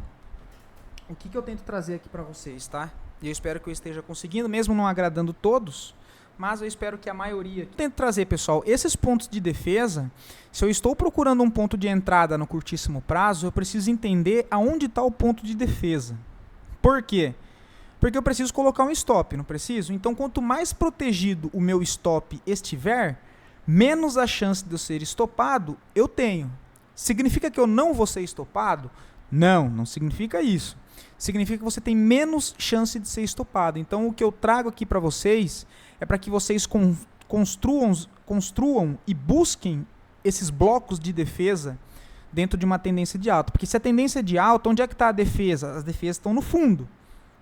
O que eu tento trazer aqui para vocês, tá? E eu espero que eu esteja conseguindo, mesmo não agradando todos, mas eu espero que a maioria... Eu tento trazer, pessoal, esses pontos de defesa, se eu estou procurando um ponto de entrada no curtíssimo prazo, eu preciso entender aonde está o ponto de defesa. Por quê? Porque eu preciso colocar um stop, não preciso? Então, quanto mais protegido o meu stop estiver, menos a chance de eu ser estopado eu tenho. Significa que eu não vou ser estopado? Não, não significa isso. Significa que você tem menos chance de ser estopado. Então, o que eu trago aqui para vocês é para que vocês construam e busquem esses blocos de defesa dentro de uma tendência de alta. Porque se a tendência é de alta, onde é que está a defesa? As defesas estão no fundo,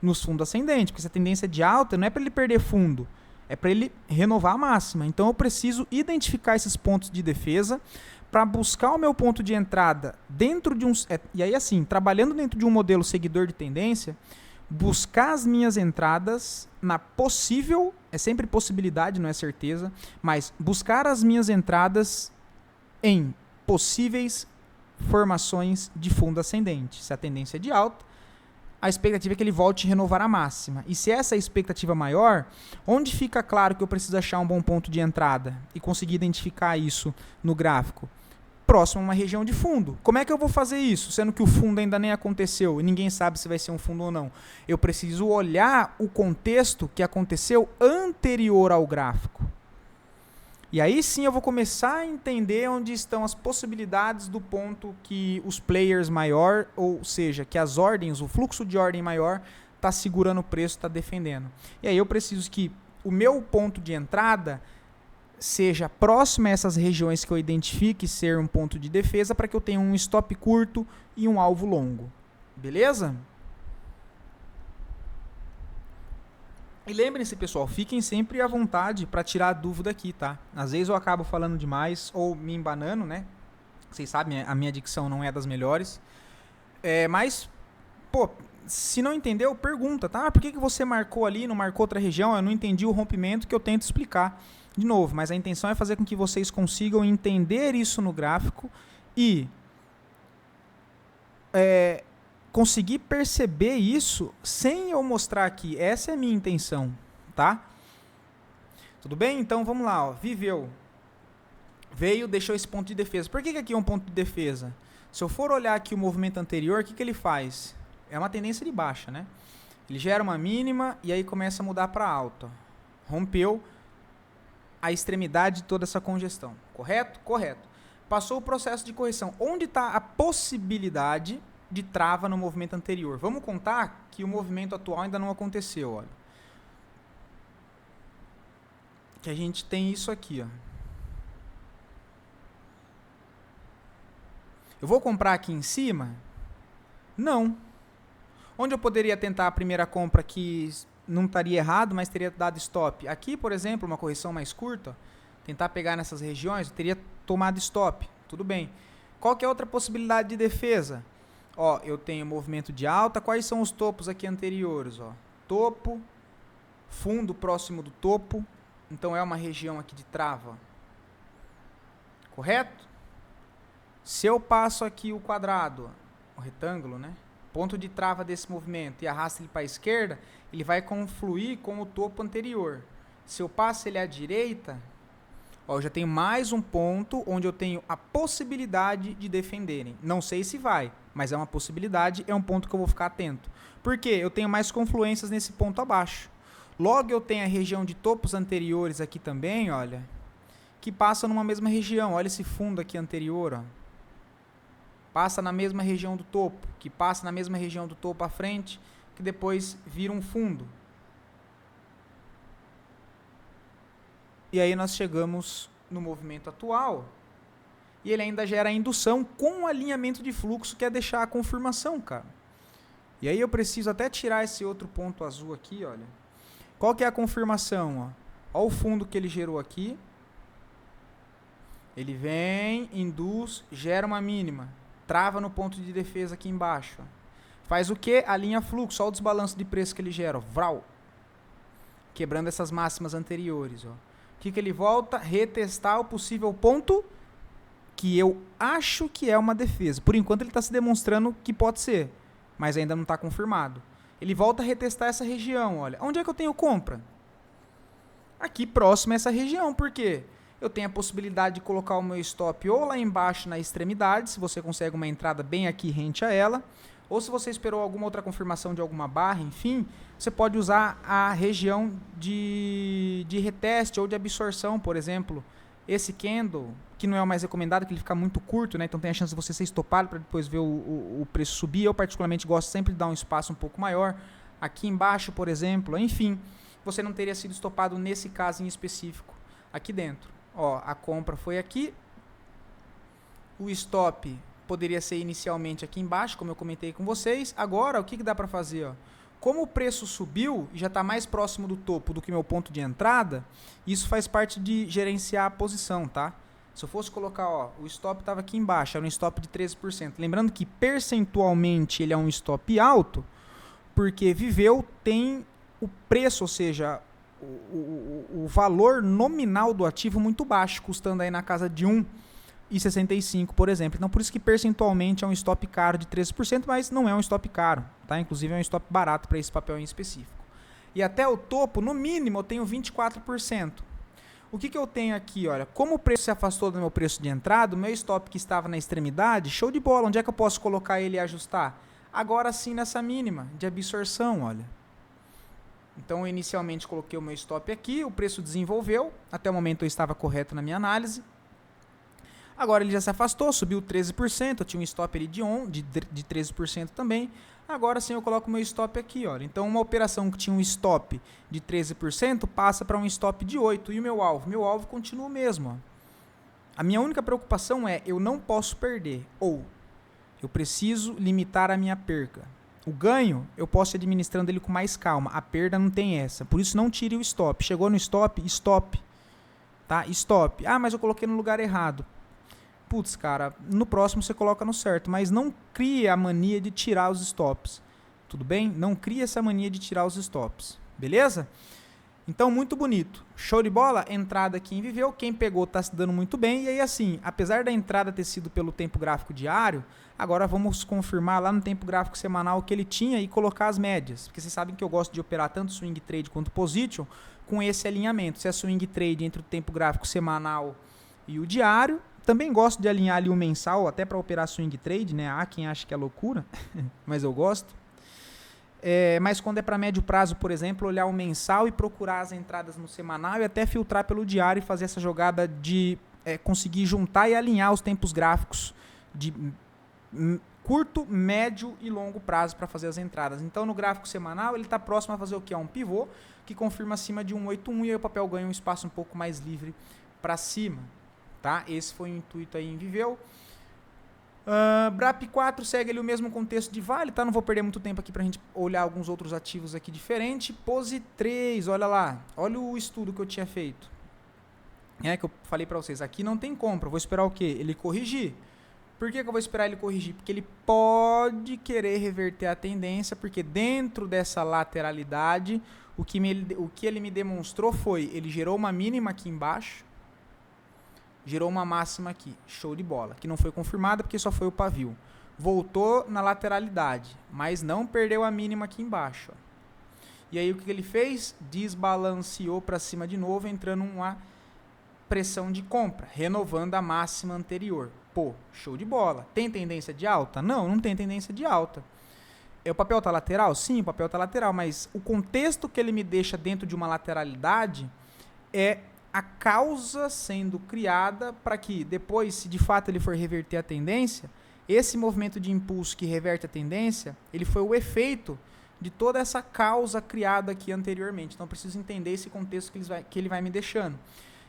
nos fundos ascendentes. Porque se a tendência é de alta, não é para ele perder fundo, é para ele renovar a máxima. Então, eu preciso identificar esses pontos de defesa para buscar o meu ponto de entrada dentro de um... E aí, assim, trabalhando dentro de um modelo seguidor de tendência, buscar as minhas entradas na possível... É sempre possibilidade, não é certeza. Mas buscar as minhas entradas em possíveis formações de fundo ascendente. Se a tendência é de alta, a expectativa é que ele volte a renovar a máxima. E se essa é a expectativa maior, onde fica claro que eu preciso achar um bom ponto de entrada e conseguir identificar isso no gráfico? Próximo a uma região de fundo. Como é que eu vou fazer isso, sendo que o fundo ainda nem aconteceu e ninguém sabe se vai ser um fundo ou não? Eu preciso olhar o contexto que aconteceu anterior ao gráfico. E aí sim eu vou começar a entender onde estão as possibilidades do ponto que os players maior, ou seja, que as ordens, o fluxo de ordem maior está segurando o preço, está defendendo. E aí eu preciso que o meu ponto de entrada seja próximo a essas regiões que eu identifique ser um ponto de defesa para que eu tenha um stop curto e um alvo longo. Beleza? E lembrem-se, pessoal, fiquem sempre à vontade para tirar a dúvida aqui, tá? Às vezes eu acabo falando demais ou me embanando, né? Vocês sabem, a minha dicção não é das melhores. Mas, pô, se não entendeu, pergunta, tá? Por que você marcou ali, não marcou outra região? Eu não entendi o rompimento, que eu tento explicar de novo. Mas a intenção é fazer com que vocês consigam entender isso no gráfico e conseguir perceber isso sem eu mostrar aqui. Essa é a minha intenção, tá? Tudo bem? Então vamos lá, ó. Viveu. Veio, deixou esse ponto de defesa. Por que aqui é um ponto de defesa? Se eu for olhar aqui o movimento anterior, o que ele faz? É uma tendência de baixa, né? Ele gera uma mínima e aí começa a mudar para alta. Rompeu a extremidade de toda essa congestão. Correto? Correto. Passou o processo de correção. Onde está a possibilidade de trava no movimento anterior? Vamos contar que o movimento atual ainda não aconteceu, olha. Que a gente tem isso aqui, ó. Eu vou comprar aqui em cima? Não. Onde eu poderia tentar a primeira compra que não estaria errado, mas teria dado stop? Aqui, por exemplo, uma correção mais curta, tentar pegar nessas regiões, eu teria tomado stop. Tudo bem. Qual que é outra possibilidade de defesa? Ó, eu tenho movimento de alta. Quais são os topos aqui anteriores? Ó? Topo, fundo próximo do topo. Então é uma região aqui de trava. Correto? Se eu passo aqui o quadrado, o retângulo, né? Ponto de trava desse movimento e arrasto ele para a esquerda, ele vai confluir com o topo anterior. Se eu passo ele à direita, ó, eu já tenho mais um ponto onde eu tenho a possibilidade de defenderem. Não sei se vai, mas é uma possibilidade, é um ponto que eu vou ficar atento. Por quê? Eu tenho mais confluências nesse ponto abaixo. Logo eu tenho a região de topos anteriores aqui também, olha, que passa numa mesma região. Olha esse fundo aqui anterior, ó. Passa na mesma região do topo, que passa na mesma região do topo à frente, que depois vira um fundo. E aí nós chegamos no movimento atual, e ele ainda gera a indução com o alinhamento de fluxo, que é deixar a confirmação, cara. E aí eu preciso até tirar esse outro ponto azul aqui, olha. Qual que é a confirmação? Ó? Ó o fundo que ele gerou aqui. Ele vem, induz, gera uma mínima. Trava no ponto de defesa aqui embaixo. Faz o que? Alinha fluxo. Olha o desbalanço de preço que ele gera. Vral. Quebrando essas máximas anteriores. Ó. O que ele volta? Retestar o possível ponto que eu acho que é uma defesa. Por enquanto ele está se demonstrando que pode ser, mas ainda não está confirmado. Ele volta a retestar essa região. Olha. Onde é que eu tenho compra? Aqui próximo a essa região. Por quê? Eu tenho a possibilidade de colocar o meu stop ou lá embaixo na extremidade, se você consegue uma entrada bem aqui rente a ela, ou se você esperou alguma outra confirmação de alguma barra, enfim, você pode usar a região de reteste ou de absorção, por exemplo. Esse candle, que não é o mais recomendado, que ele fica muito curto, né? Então tem a chance de você ser estopado para depois ver o preço subir. Eu particularmente gosto sempre de dar um espaço um pouco maior. Aqui embaixo, por exemplo, enfim, você não teria sido estopado nesse caso em específico, aqui dentro. Ó, a compra foi aqui, o stop poderia ser inicialmente aqui embaixo, como eu comentei com vocês. Agora, o que dá para fazer? Ó? Como o preço subiu e já está mais próximo do topo do que meu ponto de entrada, isso faz parte de gerenciar a posição, tá? Se eu fosse colocar, ó, o stop estava aqui embaixo, era um stop de 13%. Lembrando que percentualmente ele é um stop alto, porque Viveu tem o preço, ou seja, o valor nominal do ativo muito baixo, custando aí na casa de 1,65, por exemplo. Então, por isso que percentualmente é um stop caro de 13%, mas não é um stop caro, tá? Inclusive é um stop barato para esse papel em específico. E até o topo, no mínimo, eu tenho 24%. O que eu tenho aqui? Olha, como o preço se afastou do meu preço de entrada, o meu stop que estava na extremidade, show de bola. Onde é que eu posso colocar ele e ajustar? Agora sim nessa mínima de absorção, olha. Então, eu inicialmente coloquei o meu stop aqui, o preço desenvolveu, até o momento eu estava correto na minha análise. Agora ele já se afastou, subiu 13%, eu tinha um stop ali de 13% também. Agora sim eu coloco o meu stop aqui, olha. Então, uma operação que tinha um stop de 13% passa para um stop de 8%. E o meu alvo? Meu alvo continua o mesmo. Ó. A minha única preocupação é, eu não posso perder, ou eu preciso limitar a minha perca. O ganho, eu posso ir administrando ele com mais calma. A perda não tem essa. Por isso, não tire o stop. Chegou no stop, stop. Tá? Stop. Ah, mas eu coloquei no lugar errado. Putz, cara, no próximo você coloca no certo. Mas não crie a mania de tirar os stops. Tudo bem? Não crie essa mania de tirar os stops. Beleza? Então, muito bonito. Show de bola? Entrada aqui em Viveu. Quem pegou está se dando muito bem. E aí, assim, apesar da entrada ter sido pelo tempo gráfico diário, agora vamos confirmar lá no tempo gráfico semanal o que ele tinha e colocar as médias. Porque vocês sabem que eu gosto de operar tanto swing trade quanto position com esse alinhamento. Se é swing trade entre o tempo gráfico semanal e o diário. Também gosto de alinhar ali o mensal, até para operar swing trade, né? Há quem acha que é loucura, mas eu gosto. Mas quando é para médio prazo, por exemplo, olhar o mensal e procurar as entradas no semanal e até filtrar pelo diário e fazer essa jogada de conseguir juntar e alinhar os tempos gráficos de curto, médio e longo prazo para fazer as entradas. Então, no gráfico semanal, ele está próximo a fazer o que? Um pivô que confirma acima de 181 e aí o papel ganha um espaço um pouco mais livre para cima. Tá? Esse foi o intuito aí em Viveu. BRAP 4 segue ali o mesmo contexto de Vale, tá? Não vou perder muito tempo aqui pra gente olhar alguns outros ativos aqui diferentes. Pose 3, olha lá. Olha o estudo que eu tinha feito. Que eu falei pra vocês. Aqui não tem compra. Eu vou esperar o quê? Ele corrigir. Por que eu vou esperar ele corrigir? Porque ele pode querer reverter a tendência, porque dentro dessa lateralidade, o que ele me demonstrou foi, ele gerou uma mínima aqui embaixo, gerou uma máxima aqui, show de bola, que não foi confirmada porque só foi o pavio. Voltou na lateralidade, mas não perdeu a mínima aqui embaixo. Ó. E aí o que ele fez? Desbalanceou para cima de novo, entrando uma pressão de compra, renovando a máxima anterior. Pô, show de bola. Tem tendência de alta? Não, não tem tendência de alta. O papel está lateral? Sim, o papel está lateral, mas o contexto que ele me deixa dentro de uma lateralidade é a causa sendo criada para que depois, se de fato ele for reverter a tendência, esse movimento de impulso que reverte a tendência, ele foi o efeito de toda essa causa criada aqui anteriormente. Então eu preciso entender esse contexto que ele vai me deixando.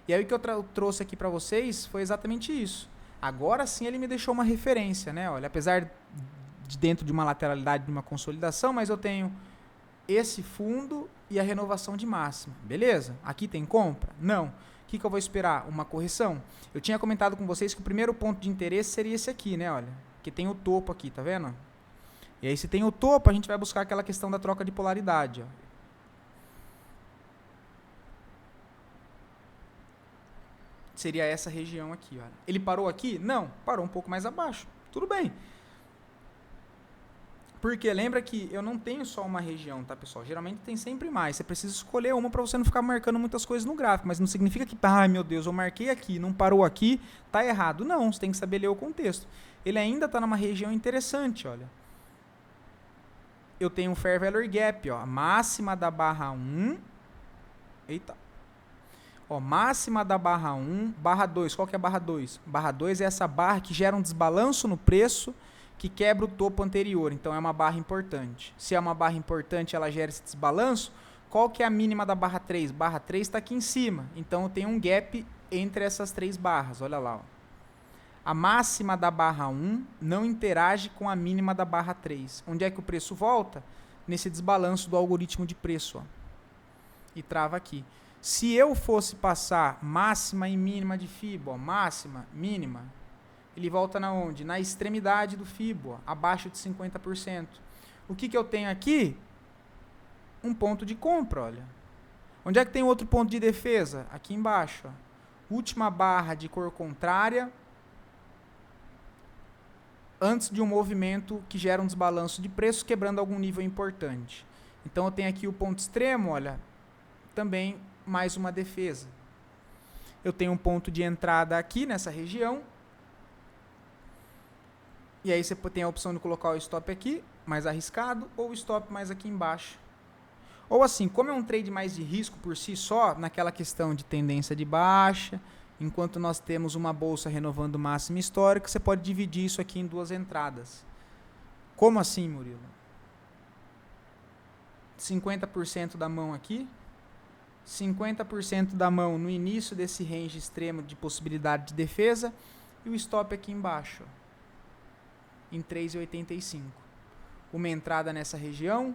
E aí o que eu trouxe aqui para vocês foi exatamente isso. Agora sim ele me deixou uma referência, né? Olha, apesar de dentro de uma lateralidade, de uma consolidação, mas eu tenho esse fundo e a renovação de máxima, beleza? Aqui tem compra? Não. O que eu vou esperar? Uma correção. Eu tinha comentado com vocês que o primeiro ponto de interesse seria esse aqui, né? Olha, que tem o topo aqui, tá vendo? E aí se tem o topo, a gente vai buscar aquela questão da troca de polaridade, ó. Seria essa região aqui, ó. Ele parou aqui? Não, parou um pouco mais abaixo. Tudo bem. Porque lembra que eu não tenho só uma região, tá, pessoal? Geralmente tem sempre mais. Você precisa escolher uma para você não ficar marcando muitas coisas no gráfico. Mas não significa que, ai meu Deus, eu marquei aqui, não parou aqui, tá errado. Não, você tem que saber ler o contexto. Ele ainda está numa região interessante, olha. Eu tenho um Fair Value Gap, ó. A máxima da barra 1. Eita. Ó, máxima da barra 1, barra 2. Qual que é a barra 2? Barra 2 é essa barra que gera um desbalanço no preço, que quebra o topo anterior, então é uma barra importante. Se é uma barra importante, ela gera esse desbalanço. Qual que é a mínima da barra 3? Barra 3 está aqui em cima, então eu tenho um gap entre essas três barras, olha lá. Ó. A máxima da barra 1 não interage com a mínima da barra 3. Onde é que o preço volta? Nesse desbalanço do algoritmo de preço. Ó. E trava aqui. Se eu fosse passar máxima e mínima de FIBO, ó, máxima, mínima, ele volta na onde? Na extremidade do FIBO, abaixo de 50%. O que eu tenho aqui? Um ponto de compra, olha. Onde é que tem outro ponto de defesa? Aqui embaixo. Ó. Última barra de cor contrária, antes de um movimento que gera um desbalanço de preço, quebrando algum nível importante. Então eu tenho aqui o ponto extremo, olha, também mais uma defesa. Eu tenho um ponto de entrada aqui nessa região. E aí você tem a opção de colocar o stop aqui, mais arriscado, ou o stop mais aqui embaixo. Ou assim, como é um trade mais de risco por si só, naquela questão de tendência de baixa, enquanto nós temos uma bolsa renovando máxima histórica, você pode dividir isso aqui em duas entradas. Como assim, Murilo? 50% da mão aqui, 50% da mão no início desse range extremo de possibilidade de defesa e o stop aqui embaixo, em 3,85. uma entrada nessa região,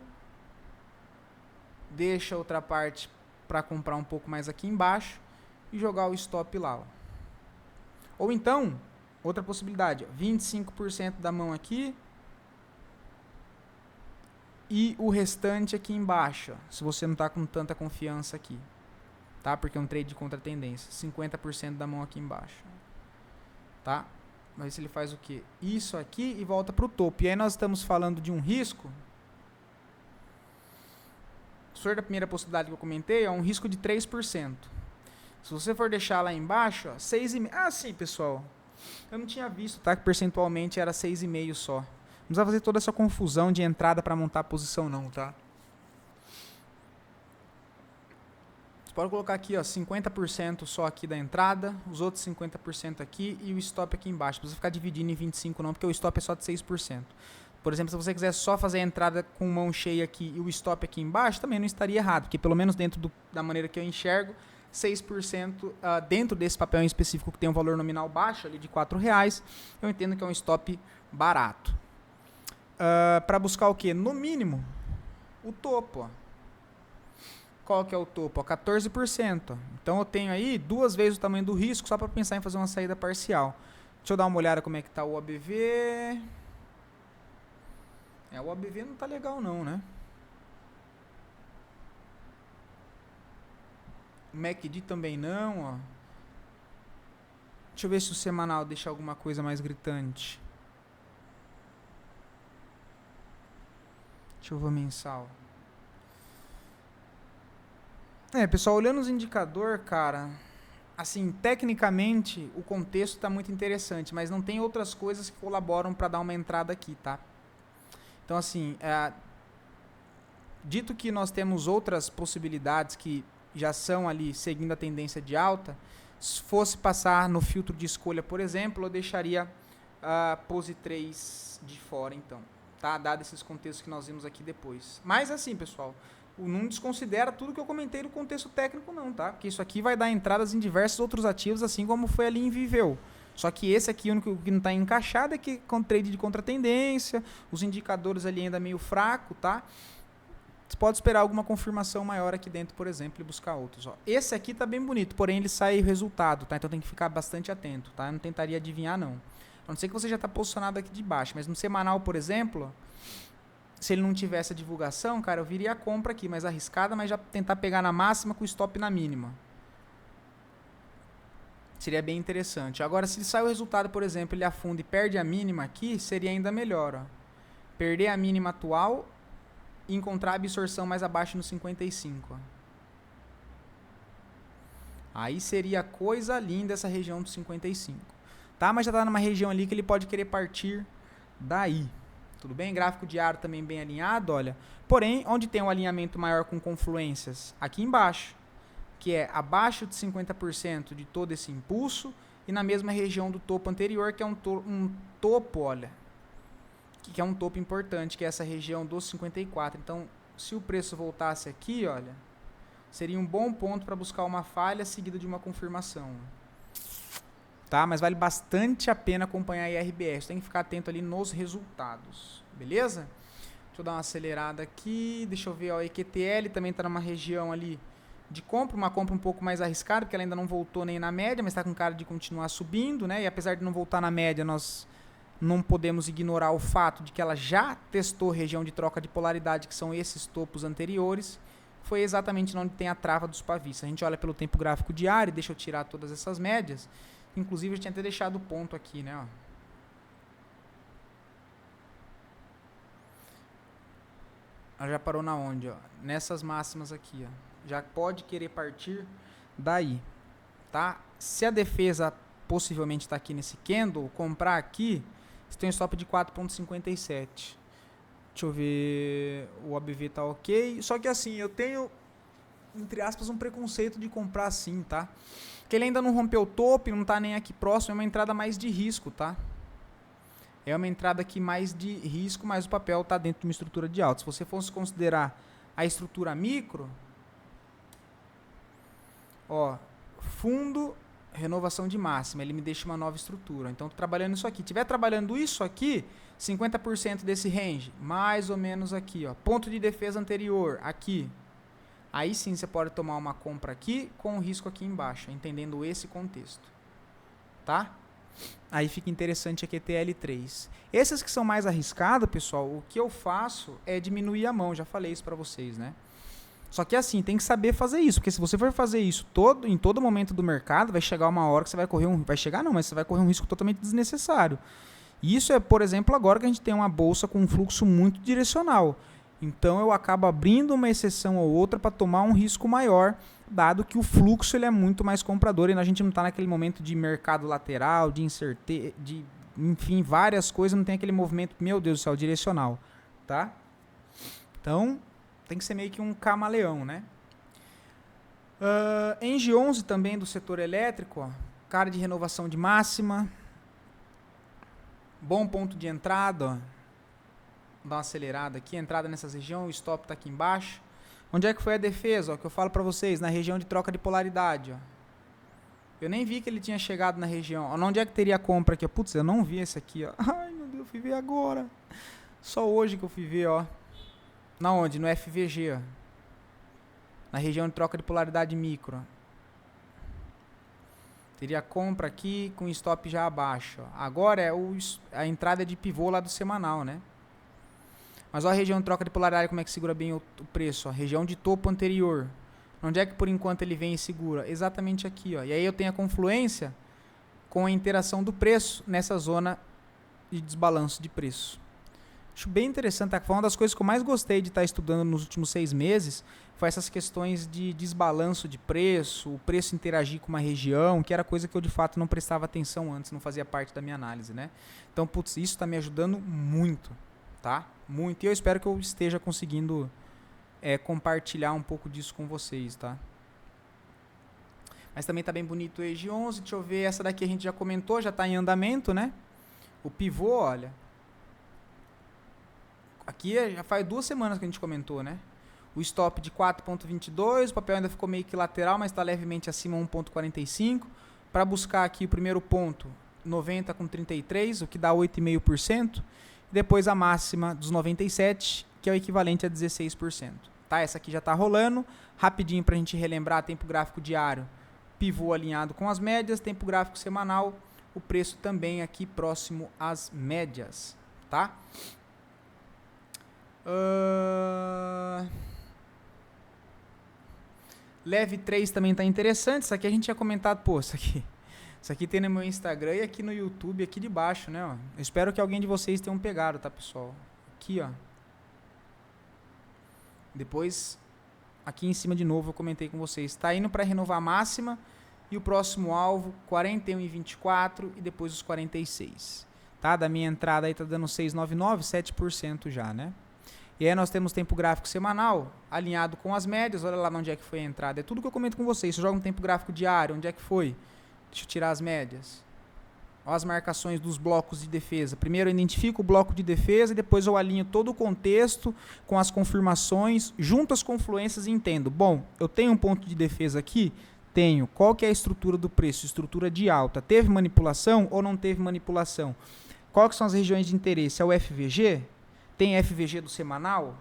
deixa outra parte para comprar um pouco mais aqui embaixo e jogar o stop lá. Ó. Ou então, outra possibilidade, ó, 25% da mão aqui e o restante aqui embaixo, ó, se você não está com tanta confiança aqui. Tá? Porque é um trade de contra-tendência. 50% da mão aqui embaixo. Tá? Mas se ele faz o quê? Isso aqui e volta para o topo. E aí nós estamos falando de um risco. O senhor da primeira possibilidade que eu comentei é um risco de 3%. Se você for deixar lá embaixo, ó, 6,5%. Ah, sim, pessoal. Eu não tinha visto, tá? Que percentualmente era 6,5% só. Não precisa fazer toda essa confusão de entrada para montar a posição não, tá? Pode colocar aqui, ó, 50% só aqui da entrada, os outros 50% aqui e o stop aqui embaixo. Não precisa ficar dividindo em 25 não, porque o stop é só de 6%. Por exemplo, se você quiser só fazer a entrada com mão cheia aqui e o stop aqui embaixo, também não estaria errado, porque pelo menos dentro da maneira que eu enxergo, 6% dentro desse papel em específico que tem um valor nominal baixo, ali de R$4, eu entendo que é um stop barato. Para buscar o quê? No mínimo, o topo, ó. Qual que é o topo? 14%. Então eu tenho aí 2 vezes o tamanho do risco só para pensar em fazer uma saída parcial. Deixa eu dar uma olhada como é que está o OBV. O OBV não está legal não, né? O MACD também não, ó. Deixa eu ver se o semanal deixa alguma coisa mais gritante. Deixa eu ver o mensal. Pessoal, olhando os indicadores, cara, assim, tecnicamente, o contexto está muito interessante, mas não tem outras coisas que colaboram para dar uma entrada aqui, tá? Então, assim, dito que nós temos outras possibilidades que já são ali seguindo a tendência de alta, se fosse passar no filtro de escolha, por exemplo, eu deixaria a pose 3 de fora, então, tá? Dado esses contextos que nós vimos aqui depois. Mas, assim, pessoal, não desconsidera tudo que eu comentei no contexto técnico não, tá? Porque isso aqui vai dar entradas em diversos outros ativos, assim como foi ali em Viveu. Só que esse aqui, o único que não está encaixado é que com trade de contra-tendência, os indicadores ali ainda meio fraco, tá? Você pode esperar alguma confirmação maior aqui dentro, por exemplo, e buscar outros. Ó. Esse aqui tá bem bonito, porém ele sai resultado, tá? Então tem que ficar bastante atento, tá? Eu não tentaria adivinhar, não. A não ser que você já está posicionado aqui de baixo, mas no semanal, por exemplo, se ele não tivesse a divulgação, cara, eu viria a compra aqui, mais arriscada, mas já tentar pegar na máxima com o stop na mínima. Seria bem interessante. Agora, se sai o resultado, por exemplo, ele afunda e perde a mínima aqui, seria ainda melhor. Ó. Perder a mínima atual e encontrar a absorção mais abaixo no 55. Ó. Aí seria coisa linda essa região do 55. Tá? Mas já está numa região ali que ele pode querer partir daí. Tudo bem? Gráfico diário também bem alinhado, olha. Porém, onde tem um alinhamento maior com confluências? Aqui embaixo, que é abaixo de 50% de todo esse impulso e na mesma região do topo anterior, que é um topo, olha, que é um topo importante, que é essa região dos 54. Então, se o preço voltasse aqui, olha, seria um bom ponto para buscar uma falha seguida de uma confirmação. Tá? Mas vale bastante a pena acompanhar a IRBS. Tem que ficar atento ali nos resultados. Beleza? Deixa eu dar uma acelerada aqui. Deixa eu ver. Ó, a EQTL também está numa região ali de compra. Uma compra um pouco mais arriscada, porque ela ainda não voltou nem na média, mas está com cara de continuar subindo. Né? E apesar de não voltar na média, nós não podemos ignorar o fato de que ela já testou região de troca de polaridade, que são esses topos anteriores. Foi exatamente onde tem a trava dos pavis. A gente olha pelo tempo gráfico diário. Deixa eu tirar todas essas médias. Inclusive, eu tinha até deixado o ponto aqui, né? Ó. Ela já parou na onde? Ó? Nessas máximas aqui. Ó. Já pode querer partir daí. Tá? Se a defesa possivelmente está aqui nesse candle, comprar aqui, você tem um stop de 4,57. Deixa eu ver. O ABV tá ok. Só que assim, eu tenho, entre aspas, um preconceito de comprar assim, tá? Que ele ainda não rompeu o topo, não está nem aqui próximo, é uma entrada mais de risco, tá? É uma entrada aqui mais de risco, mas o papel está dentro de uma estrutura de alta. Se você fosse considerar a estrutura micro, ó, fundo, renovação de máxima, ele me deixa uma nova estrutura. Então, estou trabalhando isso aqui. Se estiver trabalhando isso aqui, 50% desse range, mais ou menos aqui, ó. Ponto de defesa anterior, aqui. Aí sim você pode tomar uma compra aqui com o risco aqui embaixo, entendendo esse contexto. Tá? Aí fica interessante a QTL3. Esses que são mais arriscados, pessoal, o que eu faço é diminuir a mão, já falei isso para vocês, né? Só que assim, tem que saber fazer isso, porque se você for fazer isso em todo momento do mercado, vai chegar uma hora que você vai correr vai chegar não, mas você vai correr um risco totalmente desnecessário. E isso é, por exemplo, agora que a gente tem uma bolsa com um fluxo muito direcional. Então eu acabo abrindo uma exceção ou outra para tomar um risco maior, dado que o fluxo ele é muito mais comprador e a gente não está naquele momento de mercado lateral, de incerteza, enfim, várias coisas, não tem aquele movimento, meu Deus do céu, direcional, tá? Então, tem que ser meio que um camaleão, né? Engie 11 também do setor elétrico, ó, cara de renovação de máxima, bom ponto de entrada, ó. Vou dar uma acelerada aqui, entrada nessas regiões, o stop está aqui embaixo. Onde é que foi a defesa? Ó, que eu falo para vocês, na região de troca de polaridade. Ó. Eu nem vi que ele tinha chegado na região. Ó, onde é que teria a compra aqui? Putz, eu não vi esse aqui. Ó. Ai, meu Deus, eu fui ver agora. Só hoje que eu fui ver, ó. Na onde? No FVG, ó. Na região de troca de polaridade micro. Ó. Teria compra aqui com stop já abaixo. Ó. Agora a entrada de pivô lá do semanal, né? Mas olha a região de troca de polaridade, como é que segura bem o preço. Ó. Região de topo anterior. Onde é que por enquanto ele vem e segura? Exatamente aqui. Ó. E aí eu tenho a confluência com a interação do preço nessa zona de desbalanço de preço. Acho bem interessante. Tá? Foi uma das coisas que eu mais gostei de estar estudando nos últimos 6 meses. Foi essas questões de desbalanço de preço, o preço interagir com uma região, que era coisa que eu de fato não prestava atenção antes, não fazia parte da minha análise. Né? Então, putz, isso está me ajudando muito. Tá? Muito. E eu espero que eu esteja conseguindo compartilhar um pouco disso com vocês, tá? Mas também tá bem bonito o Engie 11. Deixa eu ver, essa daqui a gente já comentou, já tá em andamento, né? O pivô, olha. Aqui já faz 2 semanas que a gente comentou, né? O stop de 4.22, o papel ainda ficou meio que lateral, mas está levemente acima 1.45. Para buscar aqui o primeiro ponto, 90 com 33, o que dá 8,5%. Depois a máxima dos 97, que é o equivalente a 16%. Tá? Essa aqui já está rolando. Rapidinho para a gente relembrar, tempo gráfico diário, pivô alinhado com as médias, tempo gráfico semanal, o preço também aqui próximo às médias. Tá? Leve 3 também está interessante. Isso aqui a gente tinha comentado, pô, isso aqui tem no meu Instagram e aqui no YouTube, aqui de baixo, né? Ó. Eu espero que alguém de vocês tenham pegado, tá, pessoal? Aqui, ó. Depois, aqui em cima de novo, eu comentei com vocês. Está indo para renovar a máxima e o próximo alvo, 41,24 e depois os 46. Tá? Da minha entrada aí tá dando 6,99, 7% já, né? E aí nós temos tempo gráfico semanal, alinhado com as médias. Olha lá onde é que foi a entrada. É tudo que eu comento com vocês. Se eu jogo um tempo gráfico diário, onde é que foi? Deixa eu tirar as médias. Olha as marcações dos blocos de defesa. Primeiro eu identifico o bloco de defesa e depois eu alinho todo o contexto com as confirmações, junto às confluências e entendo. Bom, eu tenho um ponto de defesa aqui? Tenho. Qual que é a estrutura do preço? Estrutura de alta. Teve manipulação ou não teve manipulação? Quais são as regiões de interesse? É o FVG? Tem FVG do semanal?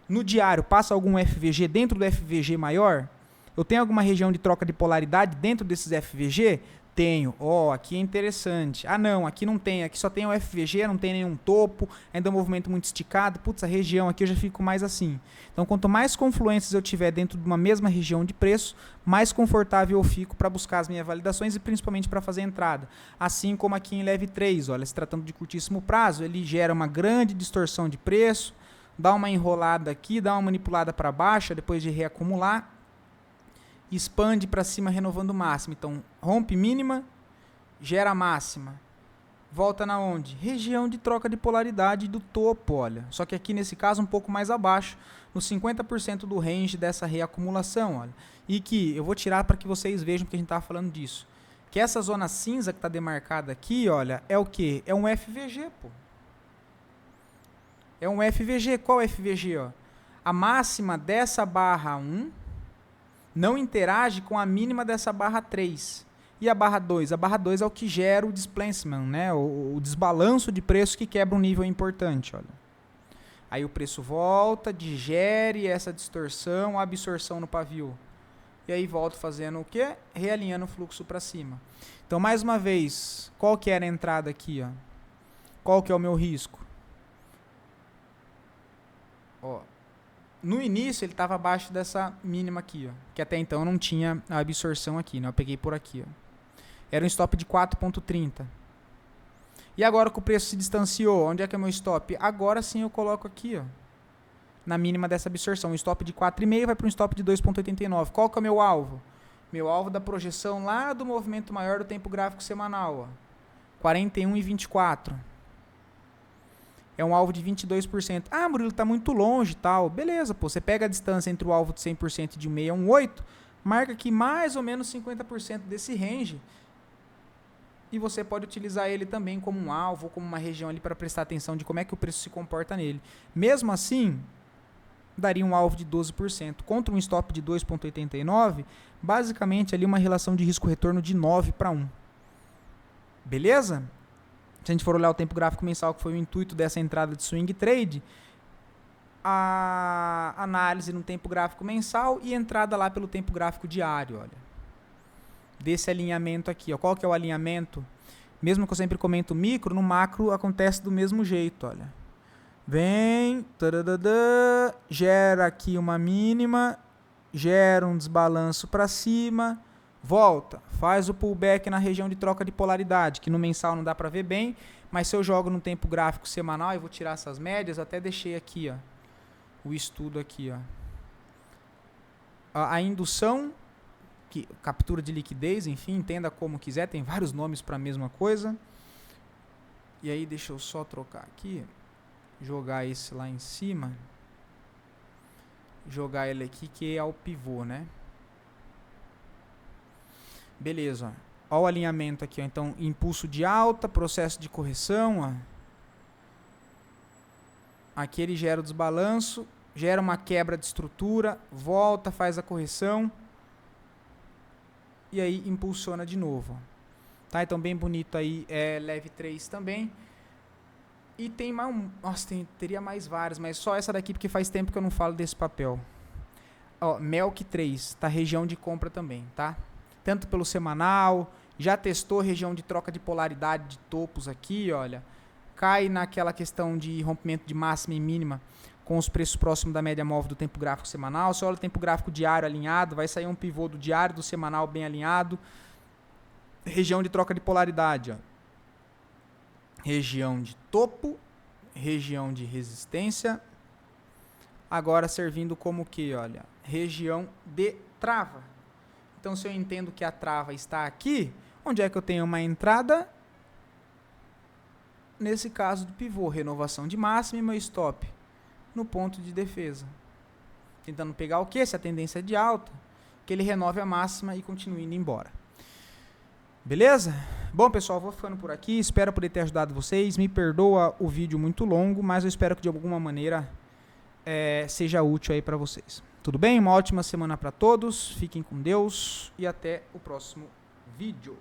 No diário, passa algum FVG dentro do FVG maior? Eu tenho alguma região de troca de polaridade dentro desses FVG? Tenho. Ó, aqui é interessante. Ah, não, aqui não tem. Aqui só tem o FVG, não tem nenhum topo, ainda é um movimento muito esticado. Putz, a região aqui eu já fico mais assim. Então, quanto mais confluências eu tiver dentro de uma mesma região de preço, mais confortável eu fico para buscar as minhas validações e principalmente para fazer entrada. Assim como aqui em Leve 3, olha, se tratando de curtíssimo prazo, ele gera uma grande distorção de preço, dá uma enrolada aqui, dá uma manipulada para baixo, depois de reacumular, expande para cima renovando máxima. Então, rompe mínima, gera máxima. Volta na onde? Região de troca de polaridade do topo, olha. Só que aqui nesse caso um pouco mais abaixo, no 50% do range dessa reacumulação, olha. E que eu vou tirar para que vocês vejam que a gente estava falando disso. Que essa zona cinza que está demarcada aqui, olha, é o quê? É um FVG, pô. É um FVG. Qual FVG, ó? A máxima dessa barra 1 não interage com a mínima dessa barra 3. E a barra 2? A barra 2 é o que gera o displacement, né? O desbalanço de preço que quebra um nível importante, olha. Aí o preço volta, digere essa distorção, a absorção no pavio. E aí volta fazendo o quê? Realinhando o fluxo para cima. Então, mais uma vez, qual que era a entrada aqui, ó? Qual que é o meu risco? Ó, no início ele estava abaixo dessa mínima aqui, ó, que até então não tinha a absorção aqui, né? Eu peguei por aqui, ó. Era um stop de 4,30. E agora que o preço se distanciou, onde é que é o meu stop? Agora sim eu coloco aqui, ó, na mínima dessa absorção. Um stop de 4,5 vai para um stop de 2,89. Qual que é o meu alvo? Meu alvo da projeção lá do movimento maior do tempo gráfico semanal, ó, 41,24. É um alvo de 22%. Ah, Murilo, tá muito longe e tal. Beleza, pô. Você pega a distância entre o alvo de 100% e de 618, marca aqui mais ou menos 50% desse range. E você pode utilizar ele também como um alvo, como uma região ali para prestar atenção de como é que o preço se comporta nele. Mesmo assim, daria um alvo de 12%. Contra um stop de 2,89, basicamente ali uma relação de risco-retorno de 9:1. Beleza? Se a gente for olhar o tempo gráfico mensal, que foi o intuito dessa entrada de swing trade, a análise no tempo gráfico mensal e entrada lá pelo tempo gráfico diário, olha. Desse alinhamento aqui, ó. Qual que é o alinhamento? Mesmo que eu sempre comento micro, no macro acontece do mesmo jeito, olha. Vem, gera aqui uma mínima, gera um desbalanço para cima, volta, faz o pullback na região de troca de polaridade, que no mensal não dá para ver bem, mas se eu jogo no tempo gráfico semanal, eu vou tirar essas médias, até deixei aqui, ó, o estudo aqui, ó. A indução, que captura de liquidez, enfim, entenda como quiser, tem vários nomes para a mesma coisa. E aí deixa eu só trocar aqui, jogar esse lá em cima, jogar ele aqui que é o pivô, né? Beleza, ó. Ó o alinhamento aqui, ó. Então, impulso de alta, processo de correção, ó. Aqui ele gera o desbalanço, gera uma quebra de estrutura, volta, faz a correção e aí impulsiona de novo, ó. Tá? Então, bem bonito aí, leve 3 também. E tem mais nossa, teria mais várias, mas só essa daqui porque faz tempo que eu não falo desse papel. Ó, Melk 3, tá? Região de compra também, tá? Tanto pelo semanal, já testou região de troca de polaridade de topos aqui, olha. Cai naquela questão de rompimento de máxima e mínima com os preços próximos da média móvel do tempo gráfico semanal. Se olha o tempo gráfico diário alinhado, vai sair um pivô do diário, do semanal bem alinhado. Região de troca de polaridade, ó. Região de topo, região de resistência, agora servindo como o que, olha, região de trava. Então, se eu entendo que a trava está aqui, onde é que eu tenho uma entrada? Nesse caso do pivô, renovação de máxima e meu stop no ponto de defesa. Tentando pegar o que? Se a tendência é de alta, que ele renove a máxima e continue indo embora. Beleza? Bom, pessoal, vou ficando por aqui. Espero poder ter ajudado vocês. Me perdoa o vídeo muito longo, mas eu espero que de alguma maneira seja útil aí para vocês. Tudo bem? Uma ótima semana para todos. Fiquem com Deus e até o próximo vídeo.